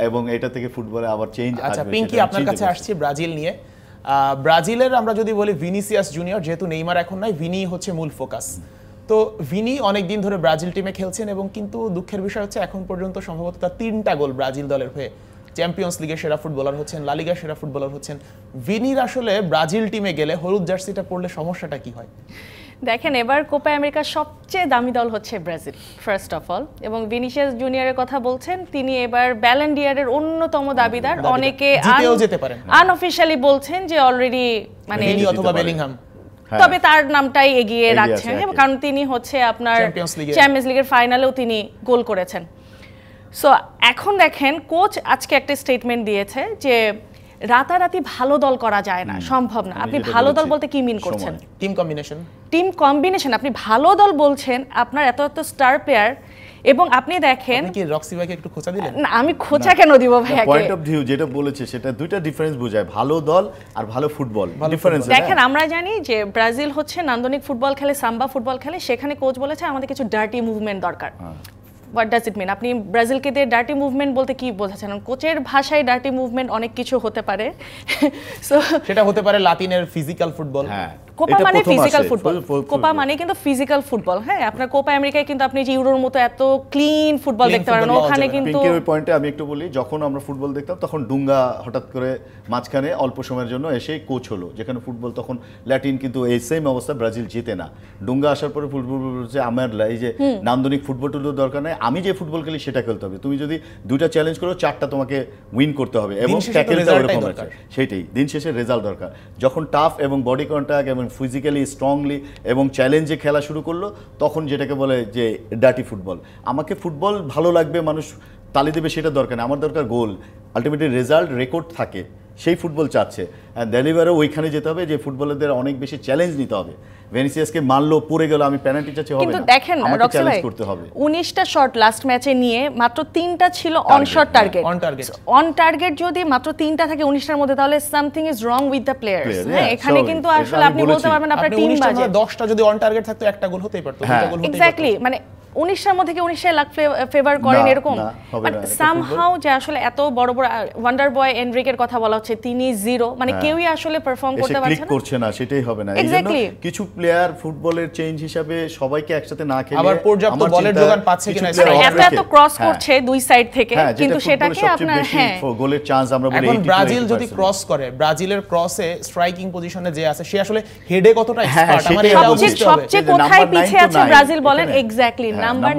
এবং এটা থেকে ফুটবলে আবার চেঞ্জ আসবে। আচ্ছা পিঙ্কি, আপনার কাছে আসছি ব্রাজিল নিয়ে। ব্রাজিলের আমরা যদি বলি ভিনিসিয়াস জুনিয়র, যেহেতু নেইমার এখন নাই, ভিনি হচ্ছে মূল ফোকাস। তো ভিনি অনেকদিন ধরে ব্রাজিল টিমে খেলছেন এবং কিন্তু দুঃখের বিষয় হচ্ছে এখন পর্যন্ত সম্ভবত তার 3টা গোল ব্রাজিল দলের হয়ে। চ্যাম্পিয়ন্স লিগের সেরা ফুটবলার হচ্ছেন, লা লিগার সেরা ফুটবলার হচ্ছেন। ভিনির আসলে ব্রাজিল টিমে গেলে হলুদ জার্সিটা পরলে সমস্যাটা কি হয়? দেখেন, এবার কোপা আমেরিকার সবচেয়ে দামি দল হচ্ছে ব্রাজিল ফার্স্ট অফ অল, এবং ভিনিসিয়াস জুনিয়রের কথা বলছেন, তিনি এবার ব্যালন ডি'অরের অন্যতম দাবিদার। অনেকে আনঅফিশিয়ালি বলছেন যে অলরেডি মানে ভিনি অথবা বেলিংহাম, তবে তার নামটাই এগিয়ে রাখছেন, কারণ তিনি হচ্ছে আপনার চ্যাম্পিয়ন্স লিগের ফাইনালেও তিনি গোল করেছেন। সো এখন দেখেন, কোচ আজকে একটা স্টেটমেন্ট দিয়েছে যে রাতারাতি ভালো দল করা যায় না, সম্ভব না। আপনি ভালো দল বলতে কি মিন করছেন? Team combination. Team combination. আপনি ভালো দল বলছেন, আপনার এত এত স্টার প্লেয়ার, এবং আপনি দেখেন, আপনি কি রক্সি ভাইকে একটু খোঁচা দিলেন? না, আমি খোঁচা কেন দিব ভাইয়াকে? পয়েন্ট অফ ভিউ যেটা বলেছে সেটা দুইটা ডিফারেন্স বোঝায়, ভালো দল আর ভালো ফুটবল ডিফারেন্স। দেখেন, আমরা জানি যে ব্রাজিল হচ্ছে নান্দনিক ফুটবল খেলে, সাম্বা ফুটবল খেলে, সেখানে কোচ বলেছে আমাদের কিছু ডার্টি মুভমেন্ট দরকার। হোয়াট ডাজ ইট মিন? আপনি ব্রাজিলকে দিয়ে ডার্টি মুভমেন্ট বলতে কি বোঝাচ্ছেন? কোচের ভাষায় ডার্টি মুভমেন্ট অনেক কিছু হতে পারে। সো সেটা হতে পারে লাতিনের ফিজিক্যাল ফুটবল। হ্যাঁ, কোপা মানে ফিজিক্যাল ফুটবল, কোপা মানে কিন্তু ফিজিক্যাল ফুটবল। হ্যাঁ, আপনার কোপা আমেরিকায় কিন্তু আপনি যে ইউরোর মতো এত ক্লিন ফুটবল দেখতে পারেন, ওখানে কিন্তু ওই পয়েন্টে আমি একটু বলি, যখন আমরা ফুটবল দেখতাম তখন ডুঙ্গা হঠাৎ করে মাঝখানে অল্প সময়ের জন্য এসে কোচ হলো, যেখানে ফুটবল তখন ল্যাটিন, কিন্তু এই সেম অবস্থা ব্রাজিল জিতে না। ডুঙ্গা আসার পরে ফুটবল বলছে আমার এই যে নান্দনিক ফুটবল টুটবল দরকার নেই, আমি যে ফুটবল খেলি সেটা খেলতে হবে। তুমি যদি 2টা চ্যালেঞ্জ করো, 4টা তোমাকে উইন করতে হবে এবং ট্যাকেলটা ওরকম আছে, সেইটাই দিন শেষে রেজাল্ট দরকার। যখন টাফ এবং বডি কন্ট্যাক্ট এবং ফিজিক্যালি স্ট্রংলি এবং চ্যালেঞ্জে খেলা শুরু করলো, তখন যেটাকে বলে যে ডার্টি ফুটবল। আমাকে ফুটবল ভালো লাগবে, মানুষ তালি দেবে, সেটা দরকার নেই, আমার দরকার গোল, আলটিমেটলি রেজাল্ট রেকর্ড থাকে, সেই ফুটবল চাচ্ছে। ডেলিভারও ওইখানে যেতে হবে যে ফুটবলারদের অনেক বেশি চ্যালেঞ্জ নিতে হবে। ভেনিসিয়াসকে মারলো, পড়ে গেল, আমি পেনাল্টি চাচ্ছি, হবে না, কিন্তু দেখেন আমাকে চ্যালেঞ্জ করতে হবে। 19টা শট লাস্ট ম্যাচে নিয়ে মাত্র 3টা ছিল on shot target. On target যদি মাত্র 3টা থাকে 19টার মধ্যে, তাহলে something is wrong with the players. হ্যাঁ, এখানে কিন্তু আসলে আপনি বলতে পারবেন আপনার টিম বাজে। 10টা যদি অন টার্গেট থাকতো, একটা গোল হতেই পারতো, দুটো গোল হতেই পারতো। এক্স্যাক্টলি, মানে 19টার মধ্যে কি 19টাই লাক ফেভার করেন এরকম? মানে সামহাউ যে আসলে এত বড় বড় ওয়ান্ডার বয় এনরিকের কথা বলা হচ্ছে, তিনি জিরো, মানে কেউই আসলে পারফর্ম করতে পারছে না, করছে না, সেটাই হবে না। এইজন্য কিছু প্লেয়ার ফুটবলের চেঞ্জ হিসাবে সবাইকে একসাথে না খেলে আবার পর্যাপ্ত বলের যোগান পাচ্ছে কিনা, এত এত ক্রস করছে দুই সাইড থেকে, কিন্তু সেটাকে আপনার গোলের চান্স আমরা বলি। এখন ব্রাজিল যদি ক্রস করে, ব্রাজিলের ক্রসে স্ট্রাইকিং পজিশনে যে আছে, সে আসলে হেডে কতটা এক্সপার্ট, আমার এটা বুঝতে হবে। সবচেয়ে কোথায় পিছিয়ে আছে ব্রাজিল বলেন? এক্স্যাক্টলি নাম্বার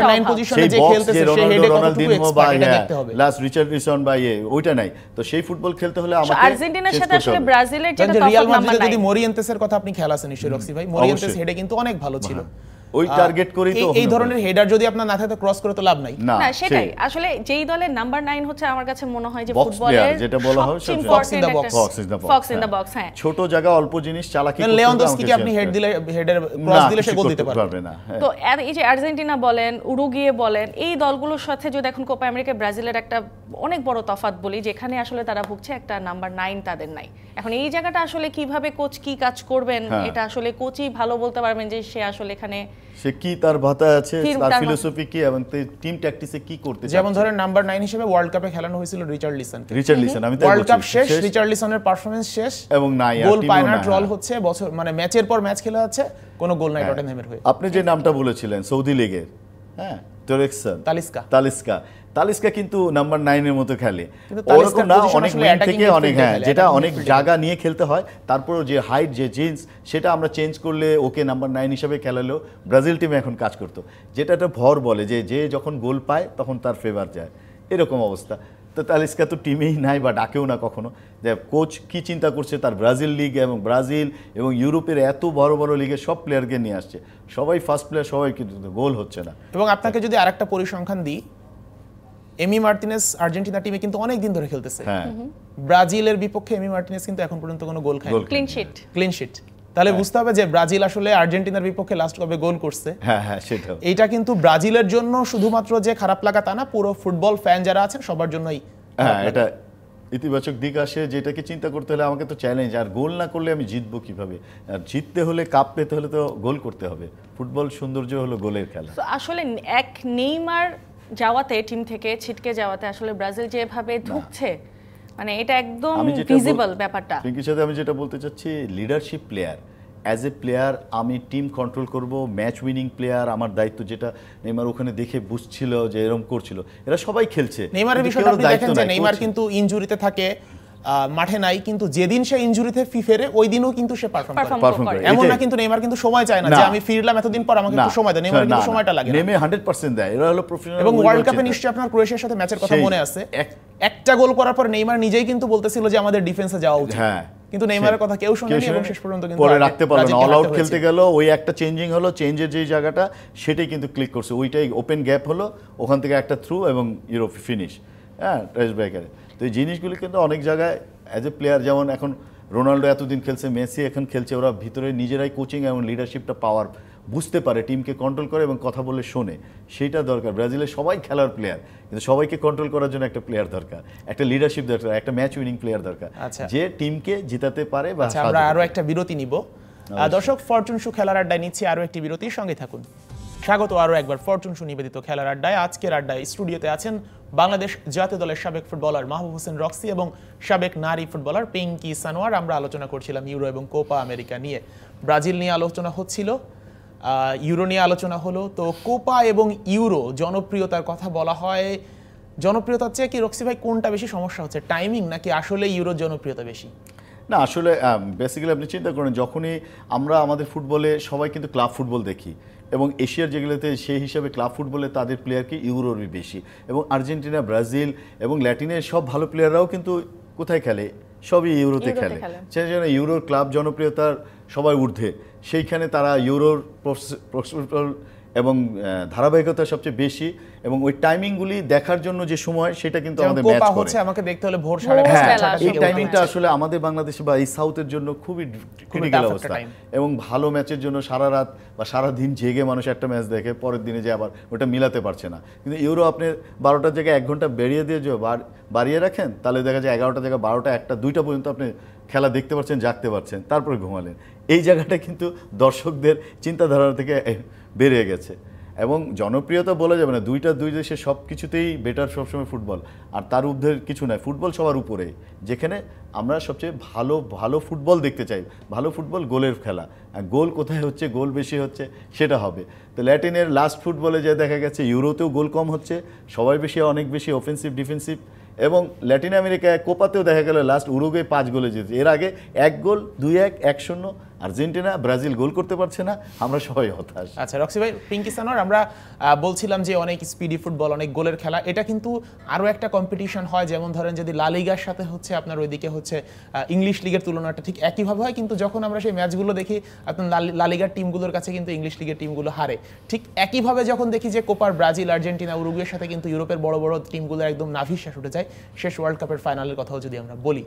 9 পজিশনে যে খেলতেছে, সে হেডে কতটুকু এক্সপার্ট, এটা দেখতে হবে। লাস্ট রিচার্ডসন বা ওইটা নাই, তো সেই ফুটবল খেলতে হলে আমাকে আর্জেন্টিনার সাথে আসলে ব্রাজিলের যেটা রিয়াল মাদ্রিদে যদি মোরিয়েন্টেসের কথা আপনি খেলা আছেন নিশ্চয়ই রক্সি ভাই, মোরিয়েন্টেস হেডে কিন্তু অনেক ভালো ছিল। ওই টার্গেট করেই তো এই ধরনের হেডার যদি আপনার না থাকে, ক্রস করে তো লাভ নাই। না, সেটাই আসলে যেই দলের নাম্বার 9 হচ্ছে, আমার কাছে মনে হয় যে ফুটবলের যেটা বলা হয় ফক্স ইন দ্য বক্স। হ্যাঁ, ছোট জায়গা অল্প জিনিস চালাকি করতে, লেভানডস্কিকে আপনি হেড দিলে, হেডের ক্রস দিলে সে গোল দিতে পারবে না। তো এই যে আর্জেন্টিনা বলেন, উরুগুয়ে বলেন, এই দলগুলোর সাথে যদি এখন কোপা আমেরিকায় ব্রাজিলের একটা অনেক বড় তফাৎ বলি, যেখানে আসলে তারা ভুগছে একটা নাম্বার 9 তাদের নাই। এখন এই জায়গাটা আসলে কিভাবে কোচ কি কাজ করবেন, এটা আসলে কোচই ভালো বলতে পারবেন যে সে আসলে এখানে সে কি তার ভাতা আছে, তার ফিলোসফি কি এবং টিম ট্যাকটিক্সে কি করতে চায়। যেমন ধরেন নাম্বার 9 হিসেবে ওয়ার্ল্ড কাপে খেলানো হয়েছিল রিচার্ডলিসন, আমি তো ওয়ার্ল্ড কাপ শেষ, রিচার্ডলিসনের পারফরম্যান্স শেষ এবং নাই, গোল পায় না, ড্রল হচ্ছে, বছর মানে ম্যাচের পর ম্যাচ খেলা যাচ্ছে, কোনো গোল নাই টটেনহ্যামের হয়ে। আপনি যে নামটা বলেছিলেন সৌদি লিগের, হ্যাঁ, টোরেক্সন, তালিস্কা কিন্তু নাম্বার 9 এর মতো খেলে, ওরকম না, অনেক মেন থেকে অনেক, হ্যাঁ, যেটা অনেক জায়গা নিয়ে খেলতে হয়। তারপর যে হাইট, যে জিন্স, সেটা আমরা চেঞ্জ করলে ওকে নাম্বার 9 হিসেবে খেলালেও ব্রাজিল টিমে এখন কাজ করতো। যেটা একটা ভর বলে যে যখন গোল পায় তখন তার ফেভার যায়, এরকম অবস্থা। তো তালিস্কা তো টিমেই নাই বা ডাকেও না কখনো। যে কোচ কি চিন্তা করছে, তার ব্রাজিল লিগ এবং ব্রাজিল এবং ইউরোপের এত বড় বড় লিগের সব প্লেয়ারকে নিয়ে আসছে, সবাই ফার্স্ট প্লেয়ার, সবাই কিন্তু গোল হচ্ছে না। এবং আপনাকে যদি আরেকটা পরিসংখ্যান দিই, এমি মার্টিনেজ আর্জেন্টিনা টিমে কিন্তু অনেক দিন ধরে খেলতেছে। হ্যাঁ ব্রাজিলের বিপক্ষে এমি মার্টিনেজ কিন্তু এখন পর্যন্ত কোনো গোল খায়নি, ক্লিন শিট। তাহলে বুঝতে হবে যে ব্রাজিল আসলে আর্জেন্টিনার বিপক্ষে লাস্ট কবে গোল করছে। হ্যাঁ হ্যাঁ সেটাও। এইটা কিন্তু ব্রাজিলের জন্য শুধুমাত্র যে খারাপ লাগা তা না, পুরো ফুটবল ফ্যান যারা আছেন সবার জন্যই। হ্যাঁ এটা ইতিবাচক দিক আসে, যেটাকে চিন্তা করতে হলে আমাকে তো চ্যালেঞ্জ, আর গোল না করলে আমি জিতবো কিভাবে? আর জিততে হলে, কাপ পেতে হলে তো গোল করতে হবে। ফুটবল সৌন্দর্য হলো গোলের খেলা। আসলে এক নেইমার যাওয়াতে, টিম থেকে ছিটকে যাওয়াতে আসলে ব্রাজিল যেভাবে ধুঁকছে, মানে এটা একদম ভিজিবল ব্যাপারটা। পিঙ্কির সাথে আমি যেটা বলতে চাচ্ছি, leadership player, as a player আমি টিম কন্ট্রোল করব, ম্যাচ উইনিং প্লেয়ার আমার দায়িত্ব, যেটা নেইমার ওখানে দেখে বুঝছিল যে এরকম করছিল। এরা সবাই খেলছে। নেইমারের বিষয়টা আপনি দেখেন যে নেইমার কিন্তু ইনজুরিতে থাকে, মাঠে নাই, কিন্তু যেদিন সে ইনজুরিতে ফিরে ওই দিনও কিন্তু সে পারফর্ম করে। এমন না কিন্তু নেইমার কিন্তু সময় চায় না যে আমি ফিরলাম এতদিন পর আমাকে একটু সময় দাও, নেইমার কিন্তু সময়টা লাগে না, নেমে 100% দেয়। এরা হলো প্রফেশনাল। এবং ওয়ার্ল্ড কাপে নিশ্চয়ই আপনার ক্রোয়েশিয়ার সাথে ম্যাচের কথা মনে আছে, একটা গোল করার পর নেইমার নিজেই কিন্তু বলতেছিল যে আমাদের ডিফেন্সে যাওয়া উচিত। হ্যাঁ কিন্তু নেইমারের কথা কেউ শুনেনি এবং শেষ পর্যন্ত কিন্তু পরে রাখতে পারলো না, অল আউট খেলতে গেল, ওই একটা চেঞ্জিং হলো, চেঞ্জের যে জায়গাটা সেটাই কিন্তু ক্লিক করছে, ওইটাই ওপেন গ্যাপ হলো, ওখান থেকে একটা থ্রু এবং ইউরো ফিনিশ, হ্যাঁ টাচ ব্রেকারে। তো এই জিনিসগুলি কিন্তু অনেক জায়গায় অ্যাজ এ প্লেয়ার, যেমন এখন রোনাল্ডো এতদিন খেলছে, মেসি এখন খেলছে, ওরা ভিতরে নিজেরাই কোচিং এবং লিডারশিপটা পাওয়ার, বুঝতে পারে, টিমকে কন্ট্রোল করে এবং কথা বলে শোনে, সেইটা দরকার। ব্রাজিলের সবাই খেলার প্লেয়ার, কিন্তু সবাইকে কন্ট্রোল করার জন্য একটা প্লেয়ার দরকার, একটা লিডারশিপ দরকার, একটা ম্যাচ উইনিং প্লেয়ার দরকার, যে টিমকে জিতাতে পারে। বা আমরা আরো একটা বিরতি নিব। দর্শক, ফরচুন শু খেলার আড্ডায় নিচ্ছি আরো একটি বিরতির সঙ্গে থাকুন। স্বাগত আরো একবার ফরচুন শু নিবেদিত খেলার আড্ডায়। আজকের আড্ডায় স্টুডিওতে আছেন বাংলাদেশ জাতীয় দলের সাবেক ফুটবলার মাহবুব হোসেন রক্সি এবং সাবেক নারী ফুটবলার পিঙ্কি সানোয়ার। আমরা আলোচনা করছিলাম ইউরো এবং কোপা আমেরিকা নিয়ে। ব্রাজিল নিয়ে আলোচনা হচ্ছিল, ইউরো নিয়ে আলোচনা হলো। তো কোপা এবং ইউরো জনপ্রিয়তার কথা বলা হয়, জনপ্রিয়তার চেয়ে কি রক্সি ভাই কোনটা বেশি সমস্যা হচ্ছে, টাইমিং নাকি আসলে ইউরোর জনপ্রিয়তা বেশি? না আসলে বেসিক্যালি আপনি চিন্তা করেন, যখনই আমরা আমাদের ফুটবলে সবাই কিন্তু ক্লাব ফুটবল দেখি, এবং এশিয়ার যেগুলোতে সেই হিসাবে ক্লাব ফুটবলে তাদের প্লেয়ারকে ইউরোরই বেশি, এবং আর্জেন্টিনা, ব্রাজিল এবং ল্যাটিনের সব ভালো প্লেয়াররাও কিন্তু কোথায় খেলে, সবই ইউরোতে খেলে। সেই জন্য ইউরোর ক্লাব জনপ্রিয়তার সবাই ঊর্ধ্বে, সেইখানে তারা ইউরোর এবং ধারাবাহিকতা সবচেয়ে বেশি, এবং ওই টাইমিংগুলি দেখার জন্য যে সময়, সেটা কিন্তু আমাদের ম্যাচ করে। আমাকে দেখতে হলে ভোর 5:30 এই টাইমিংটা আসলে আমাদের বাংলাদেশে বা এই সাউথের জন্য খুবই ক্রিটিক্যাল অবস্থা, এবং ভালো ম্যাচের জন্য সারা রাত বা সারা দিন জেগে মানুষ একটা ম্যাচ দেখে, পরের দিনে যে আবার ওটা মিলাতে পারছে না। কিন্তু ইউরো আপনি 12টার জায়গায় 1 ঘন্টা বেরিয়ে দিয়ে বাড়িয়ে রাখেন, তাহলে দেখা যায় 11টার জায়গায় 12টা, 1টা, 2টা পর্যন্ত আপনি খেলা দেখতে পাচ্ছেন, জাগতে পারছেন, তারপরে ঘুমালেন। এই জায়গাটা কিন্তু দর্শকদের চিন্তাধারা থেকে বেরিয়ে গেছে, এবং জনপ্রিয়তা বলা যাবে না, দুই দেশে সব কিছুতেই বেটার সবসময় ফুটবল, আর তার ঊর্ধ্বের কিছু নয়, ফুটবল সবার উপরে। যেখানে আমরা সবচেয়ে ভালো ফুটবল দেখতে চাই, ভালো ফুটবল গোলের খেলা, গোল কোথায় হচ্ছে, গোল বেশি হচ্ছে সেটা হবে। তো ল্যাটিনের লাস্ট ফুটবলে যে দেখা গেছে, ইউরোতেও গোল কম হচ্ছে, সবাই অনেক বেশি অফেন্সিভ ডিফেন্সিভ, এবং ল্যাটিন আমেরিকায় কোপাতেও দেখা গেল লাস্ট উরুগুয়ে 5 গোলে জিতেছে, এর আগে 1 গোল, 2-1, 1-0, আর্জেন্টিনা, ব্রাজিল গোল করতে পারছে না, আমরা সবাই হতাশ। আচ্ছা রক্সি ভাই, পিঙ্কি সানোয়ার, আমরা বলছিলাম যে অনেক স্পিডি ফুটবল, অনেক গোলের খেলা, এটা কিন্তু আরও একটা কম্পিটিশন হয়, যেমন ধরেন যদি লা লিগার সাথে হচ্ছে আপনার ওইদিকে হচ্ছে ইংলিশ লিগের তুলনাটা ঠিক একইভাবে হয়, কিন্তু যখন আমরা সেই ম্যাচগুলো দেখি আপনার লা লিগার টিমগুলোর কাছে কিন্তু ইংলিশ লিগের টিমগুলো হারে। ঠিক একইভাবে যখন দেখি যে কোপার ব্রাজিল, আর্জেন্টিনা, উরুগুয়ের সাথে কিন্তু ইউরোপের বড় বড় টিমগুলো একদম নাভিশ্বাস উঠে যায়, শেষ ওয়ার্ল্ড কাপের ফাইনালের কথাও যদি আমরা বলি।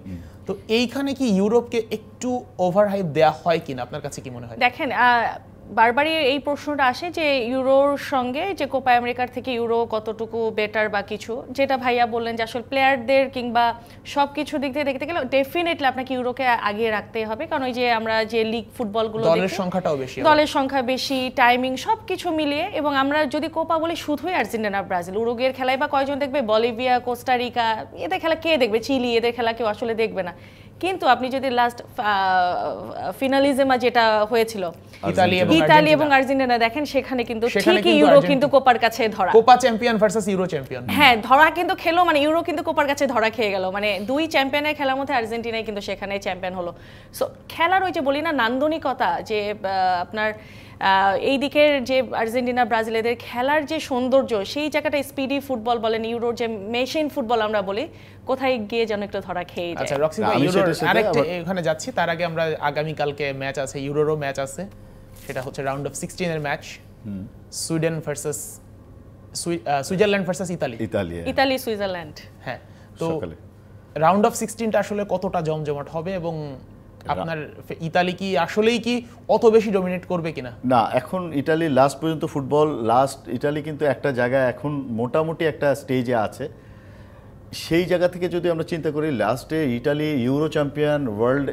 তো এইখানে কি ইউরোপকে একটু ওভারহাইপ দেওয়া হয় কিনা, আপনার কাছে কি মনে হয়? দেখেন, বারবারই এই প্রশ্নটা আসে যে ইউরোর সঙ্গে যে কোপা আমেরিকার থেকে ইউরো কতটুকু বেটার বা কিছু, যেটা ভাইয়া বললেন যে আসলে প্লেয়ারদের কিংবা সব কিছু দিক থেকে দেখতে গেলে ডেফিনেটলি আপনাকে ইউরোকে আগিয়ে রাখতেই হবে, কারণ ওই যে আমরা যে লিগ ফুটবলগুলো দলের সংখ্যাটাও বেশি, দলের সংখ্যা বেশি, টাইমিং সব কিছু মিলিয়ে। এবং আমরা যদি কোপা বলি শুধুই আর্জেন্টিনা, ব্রাজিল, উরুগুয়ের খেলায় বা কয়জন দেখবে, বলিভিয়া, কোস্টারিকা, এদের খেলা কে দেখবে, চিলি, এদের খেলা কেউ আসলে দেখবে না। কিন্তু আপনি যদি লাস্ট ফিনালিজমা যেটা হয়েছিল ইতালি এবং আর্জেন্টিনা দেখেন, সেখানে কিন্তু ঠিকই ইউরো কিন্তু কোপার কাছে ধরা, Copa champion versus euro champion, হ্যাঁ ধরা কিন্তু খেলো, মানে ইউরো কিন্তু কোপার কাছে ধরা খেয়ে গেল, মানে দুই চ্যাম্পিয়নের খেলার মধ্যে আর্জেন্টিনাই কিন্তু সেখানে চ্যাম্পিয়ন হলো। সো খেলার ওই যে বলি না নান্দনিকতা, যে আপনার এই দিকের যে আর্জেন্টিনা, ব্রাজিল, এদের খেলার যে সৌন্দর্য, সেই জায়গাটা স্পিডি ফুটবল বলেন, ইউরোর যে মেশিন ফুটবল আমরা বলি, কোথায় গিয়ে যেন একটু ধরা খেয়ে যায়। আচ্ছা রক্সি ভাই, ইউরোর আরেকটা এখানে যাচ্ছি, তার আগে আমরা আগামী কালকে ম্যাচ আছে, ইউরোরও ম্যাচ আছে, সেটা হচ্ছে রাউন্ড অফ 16 এর match, Sweden versus Switzerland versus Italy. Italy Switzerland. হ্যাঁ, তো রাউন্ড অফ 16টা আসলে কতটা জমজমাট হবে এবং আপনার ইতালি কি আসলেই কি অত বেশি ডমিনেট করবে কিনা? না, এখন ইতালি লাস্ট পর্যন্ত ইতালি কিন্তু একটা জায়গায় এখন মোটামুটি একটা স্টেজে আছে। সেই জায়গা থেকে যদি আমরা চিন্তা করি, লাস্টে Italy euro champion, world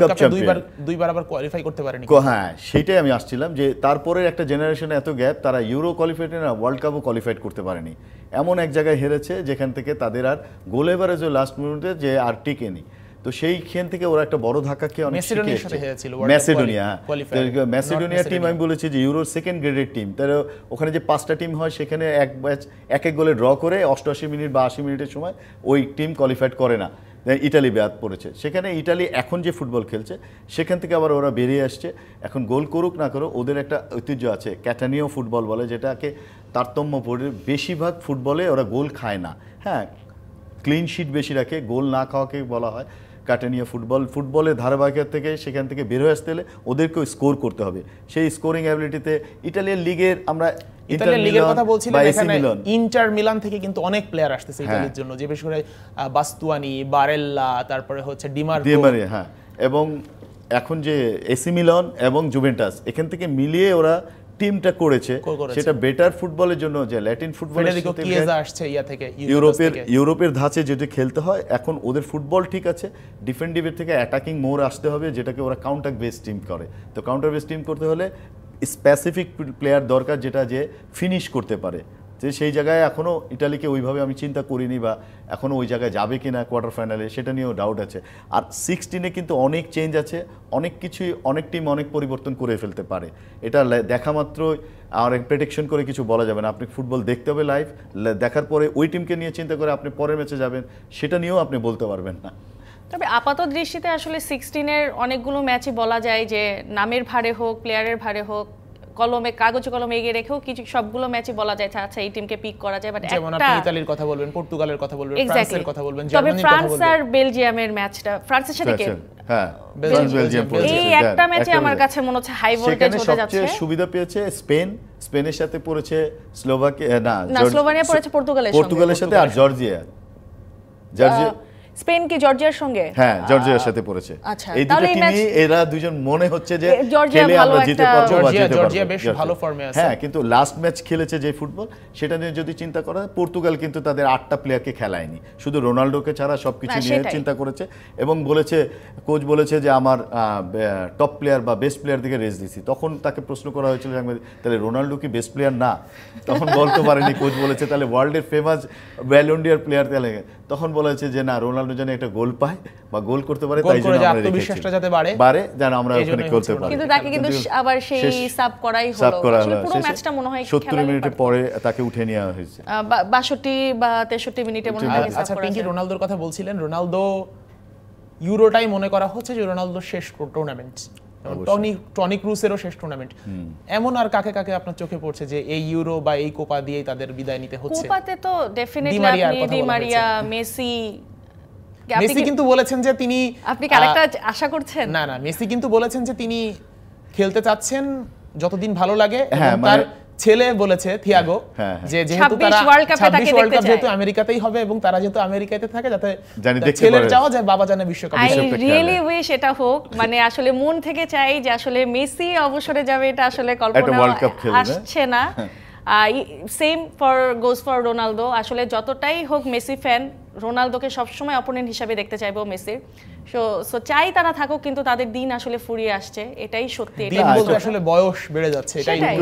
cup champion, দুইবার আবার কোয়ালিফাই করতে পারেনি। হ্যাঁ, সেটাই আমি আসছিলাম যে তারপরে একটা জেনারেশনে এত গ্যাপ, তারা ইউরো কোয়ালিফাইড না ওয়ার্ল্ড কাপও কোয়ালিফাইড করতে পারেনি। এমন এক জায়গায় হেরেছে যেখান থেকে তাদের আর গোল এভারেজও লাস্ট মিনিটে যে আর টিকেনি। তো সেইখান থেকে ওরা একটা বড় ধাক্কা খেয়ে অনেক ম্যাসেডোনিয়া টিম, আমি বলেছি যে ইউরোর সেকেন্ড গ্রেডের টিম, তার ওখানে যে 5টা টিম হয় সেখানে এক গোলে ড্র করে 88 মিনিট বা 80 মিনিটের সময় ওই টিম কোয়ালিফাইড করে না, ইতালি বাদ পড়েছে। সেখানে ইতালি এখন যে ফুটবল খেলছে সেখান থেকে আবার ওরা বেরিয়ে আসছে। এখন গোল করুক না করুক ওদের একটা ঐতিহ্য আছে, ক্যাটানীয় ফুটবল বলে, যেটাকে তারতম্য পড়ে বেশিরভাগ ফুটবলে ওরা গোল খায় না। হ্যাঁ, ক্লিন শিট বেশি রাখে, গোল না খাওয়াকে বলা হয় কাটানীয় ফুটবলের ধারাবাহিকতা থেকে সেখান থেকে বের হয়ে আসতে হলে ওদেরকেও স্কোর করতে হবে। সেই স্কোরিং অ্যাবিলিটিতে ইতালিয়ান লিগের আমরা ইতালিয়ান লিগের কথা বলছিলাম, এখানে ইন্টার মিলান থেকে কিন্তু অনেক প্লেয়ার আসতেছে ইতালির জন্য, যে বিশেষ করে বাস্তুয়ানি, বারেল্লা, তারপরে হচ্ছে ডিমারি। হ্যাঁ, এবং এখন যে এসি মিলান এবং জুভেন্টাস এখান থেকে মিলিয়ে ওরা টিমটা করেছে, সেটা বেটার ফুটবলের জন্য, যে ল্যাটিন ফুটবলের সাথে আসছে ইউরোপের ধাঁচে যেটা খেলতে হয়। এখন ওদের ফুটবল ঠিক আছে, ডিফেন্ডিভের থেকে অ্যাটাকিং মোর আসতে হবে, যেটাকে ওরা কাউন্টার বেস টিম করে। তো কাউন্টার বেস টিম করতে হলে স্পেসিফিক প্লেয়ার দরকার, যেটা যে ফিনিশ করতে পারে। যে সেই জায়গায় এখনও ইটালিকে ওইভাবে আমি চিন্তা করিনি, বা এখনও ওই জায়গায় যাবে কিনা কোয়ার্টার ফাইনালে সেটা নিয়েও ডাউট আছে। আর 16-এ কিন্তু অনেক চেঞ্জ আছে, অনেক কিছুই, অনেক টিম অনেক পরিবর্তন করে ফেলতে পারে। এটা দেখা মাত্রই আর প্রেডিকশন করে কিছু বলা যাবে না। আপনি ফুটবল দেখতে হবে লাইভ, দেখার পরে ওই টিমকে নিয়ে চিন্তা করে আপনি পরের ম্যাচে যাবেন, সেটা নিয়েও আপনি বলতে পারবেন না। তবে আপাত দৃষ্টিতে আসলে 16-এর অনেকগুলো ম্যাচই বলা যায় যে নামের ভারে হোক, প্লেয়ারের ভারে হোক, কাগজে কলমে এগিয়ে রেখেও কিছু সবগুলো ম্যাচই বলা যায় আচ্ছা এই টিমকে পিক করা যায়। বাট যেমন আপনি ইতালির কথা বলবেন, পর্তুগালের কথা বলবেন, ফ্রান্সের কথা বলবেন, জার্মানির কথা বলবেন। তবে ফ্রান্স আর বেলজিয়ামের ম্যাচটা, ফ্রান্সের সাথে কে? হ্যাঁ, বেলজিয়াম এই একটা ম্যাচে আমার কাছে মনে হচ্ছে হাই ভোল্টেজ হতে যাচ্ছে। সবচেয়ে সুবিধা পেয়েছে স্পেনের সাথে পড়েছে স্লোভানিয়া পড়েছে পর্তুগালের সাথে, আর জর্জিয়া স্পেন কি জর্জিয়ার সঙ্গে? হ্যাঁ, জর্জিয়ার সাথে পড়েছে। এই দুটো টিমই এরা দুজন মনে হচ্ছে যে খেলে আমরা জিতে পারবো বা জিতে পারবো। জর্জিয়া বেশ ভালো ফর্মে আছে। হ্যাঁ, কিন্তু লাস্ট ম্যাচ খেলেছে যে ফুটবল, সেটা নিয়ে যদি চিন্তা করা হয়, পর্তুগাল কিন্তু তাদের 8টা প্লেয়ারকে খেলায়নি, শুধু রোনাল্ডোকে ছাড়া সবকিছু নিয়ে চিন্তা করেছে। এবং কোচ বলেছে যে আমার টপ প্লেয়ার বা বেস্ট প্লেয়ার দিকে রেস দিছি। তখন তাকে প্রশ্ন করা হয়েছিল তাহলে রোনাল্ডো কি বেস্ট প্লেয়ার না? তখন বলতে পারেনি। কোচ বলেছে তাহলে ওয়ার্ল্ডের ফেমাস ব্যালন ডি'র প্লেয়ার, তাহলে তখন বলেছে যে না, রোনাল্ডো যেন একটা গোল পায় বা গোল করতে পারে, তাই জন্য আমরা আত্মবিশ্বাসটা যাতে বাড়ে যেন আমরা ওখানে করতে পারি। কিন্তু তাকে কিন্তু আবার সেই সাব করাই হলো। পুরো ম্যাচটা মনে হয় 70 মিনিটের পরে তাকে উঠে নেওয়া হয়েছে, 62 বা 63 মিনিটে মনে হয়। আচ্ছা, পিঙ্কি রোনালদোর কথা বলছিলেন। রোনালদো ইউরোটাই মনে করা হচ্ছে যে রোনালদোর শেষ টুর্নামেন্ট, টনি ক্রুসেরও শেষ টুর্নামেন্ট। এমন আর কাকে কাকে আপনার চোখে পড়ছে যে এই ইউরো বা এই কোপা দিয়েই তাদের বিদায় নিতে হচ্ছে? কোপাতে তো ডেফিনেটলি ডি মারিয়া, মেসি কিন্তু বলেছেন যে তিনি, আপনি কি আরেকটা আশা করছেন? না, মেসি কিন্তু বলেছেন যে তিনি খেলতে চাচ্ছেন যতদিন ভালো লাগে। তার ছেলে বলেছে থিয়াগো যে যেহেতু তারা 26 ওয়ার্ল্ড কাপ যেহেতু আমেরিকাতেই হবে এবং তারা যেহেতু আমেরিকাতে থাকে, যাতে ছেলের চাওয়া যায় বাবা জানে বিশ্বকাপ। আই রিয়েলি উইশ এটা হোক, মানে আসলে মন থেকে চাই যে আসলে মেসি অবসরে যাবে, এটা আসলে কল্পনা আসছে না। Same goes for Ronaldo. আসলে যতটাই হোক মেসি ফ্যান, রোনালদোকে সবসময় অপোনেন্ট হিসাবে দেখতে চাইবো মেসির। সো চাই তারা থাকুক, কিন্তু তাদের দিন আসলে ফুরিয়ে আসছে, এটাই সত্যি। আসলে বয়স বেড়ে যাচ্ছে,